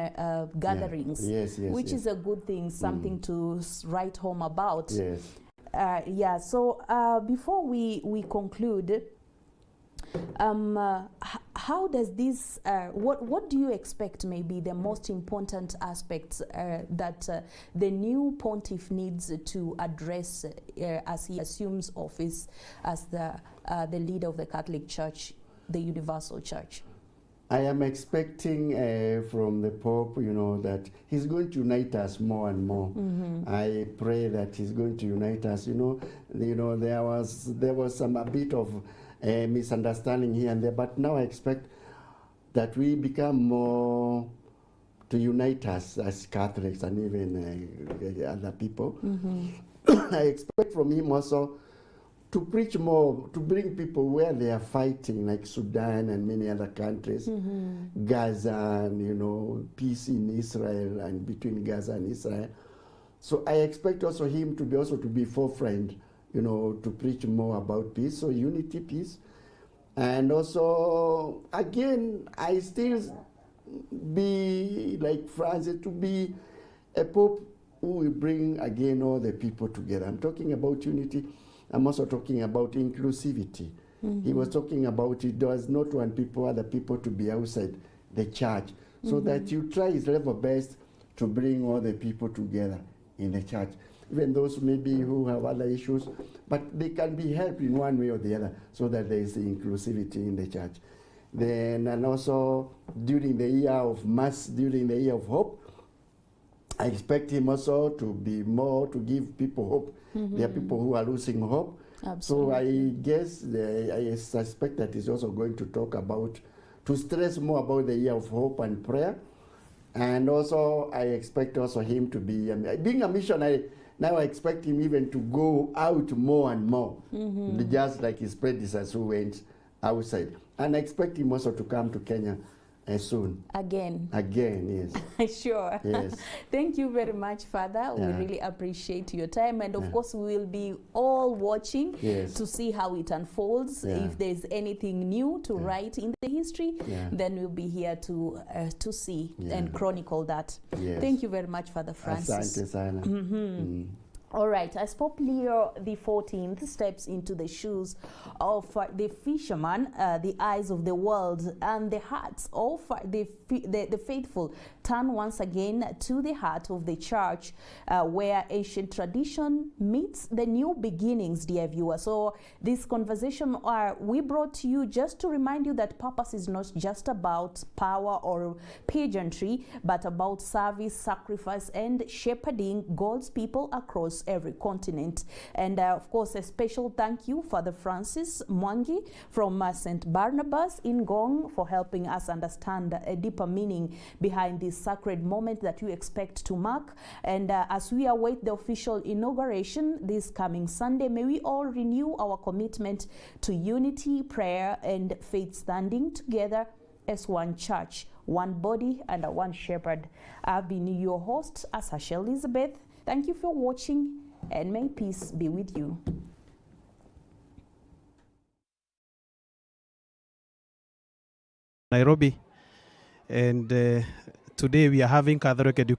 gatherings, which is a good thing, something to write home about. So before we conclude, how does this, what do you expect may be the most important aspects that the new pontiff needs to address as he assumes office as the leader of the Catholic Church, the Universal Church? I am expecting from the Pope, you know, that he's going to unite us more and more. I pray that he's going to unite us. You know, there was a bit of misunderstanding here and there, but now I expect that we become more to unite us as Catholics and even other people. I expect from him also to preach more, to bring people where they are fighting, like Sudan and many other countries, Gaza, and, you know, peace in Israel and between Gaza and Israel. So I expect also him to be forefront, you know, to preach more about peace, so unity, peace. And also, again, I still be like Francis, to be a Pope who will bring again all the people together. I'm talking about unity. I'm also talking about inclusivity. He was talking about it does not want other people to be outside the church, so that you try his level best to bring all the people together in the church, even those maybe who have other issues, but they can be helped in one way or the other, so that there is inclusivity in the church. Then, and also during the year of Mass, during the year of hope, I expect him also to be more, to give people hope. There are people who are losing hope. So I guess, I suspect that he's also going to talk about, to stress more about the year of hope and prayer. And also, I expect also him to be, being a missionary, now I expect him even to go out more and more, just like his predecessors who went outside. And I expect him also to come to Kenya soon. Again, yes. Sure. Yes. Thank you very much, Father. We really appreciate your time, and of course we will be all watching to see how it unfolds. If there's anything new to write in the history, then we'll be here to see and chronicle that. Thank you very much, Father Francis. Asante sana. All right, as Pope Leo XIV steps into the shoes of the fisherman, the eyes of the world and the hearts of the faithful turn once again to the heart of the church, where ancient tradition meets the new beginnings, dear viewer. So this conversation we brought to you just to remind you that purpose is not just about power or pageantry, but about service, sacrifice, and shepherding God's people across every continent. And of course, a special thank you, Father Francis Mwangi from St. Barnabas in Gong, for helping us understand a deeper meaning behind this sacred moment that we expect to mark. And as we await the official inauguration this coming Sunday, may we all renew our commitment to unity, prayer, and faith, standing together as one church, one body, and one shepherd. I've been your host, Asasha Elizabeth. Thank you for watching, and may peace be with you. Nairobi, and today we are having Catholic education.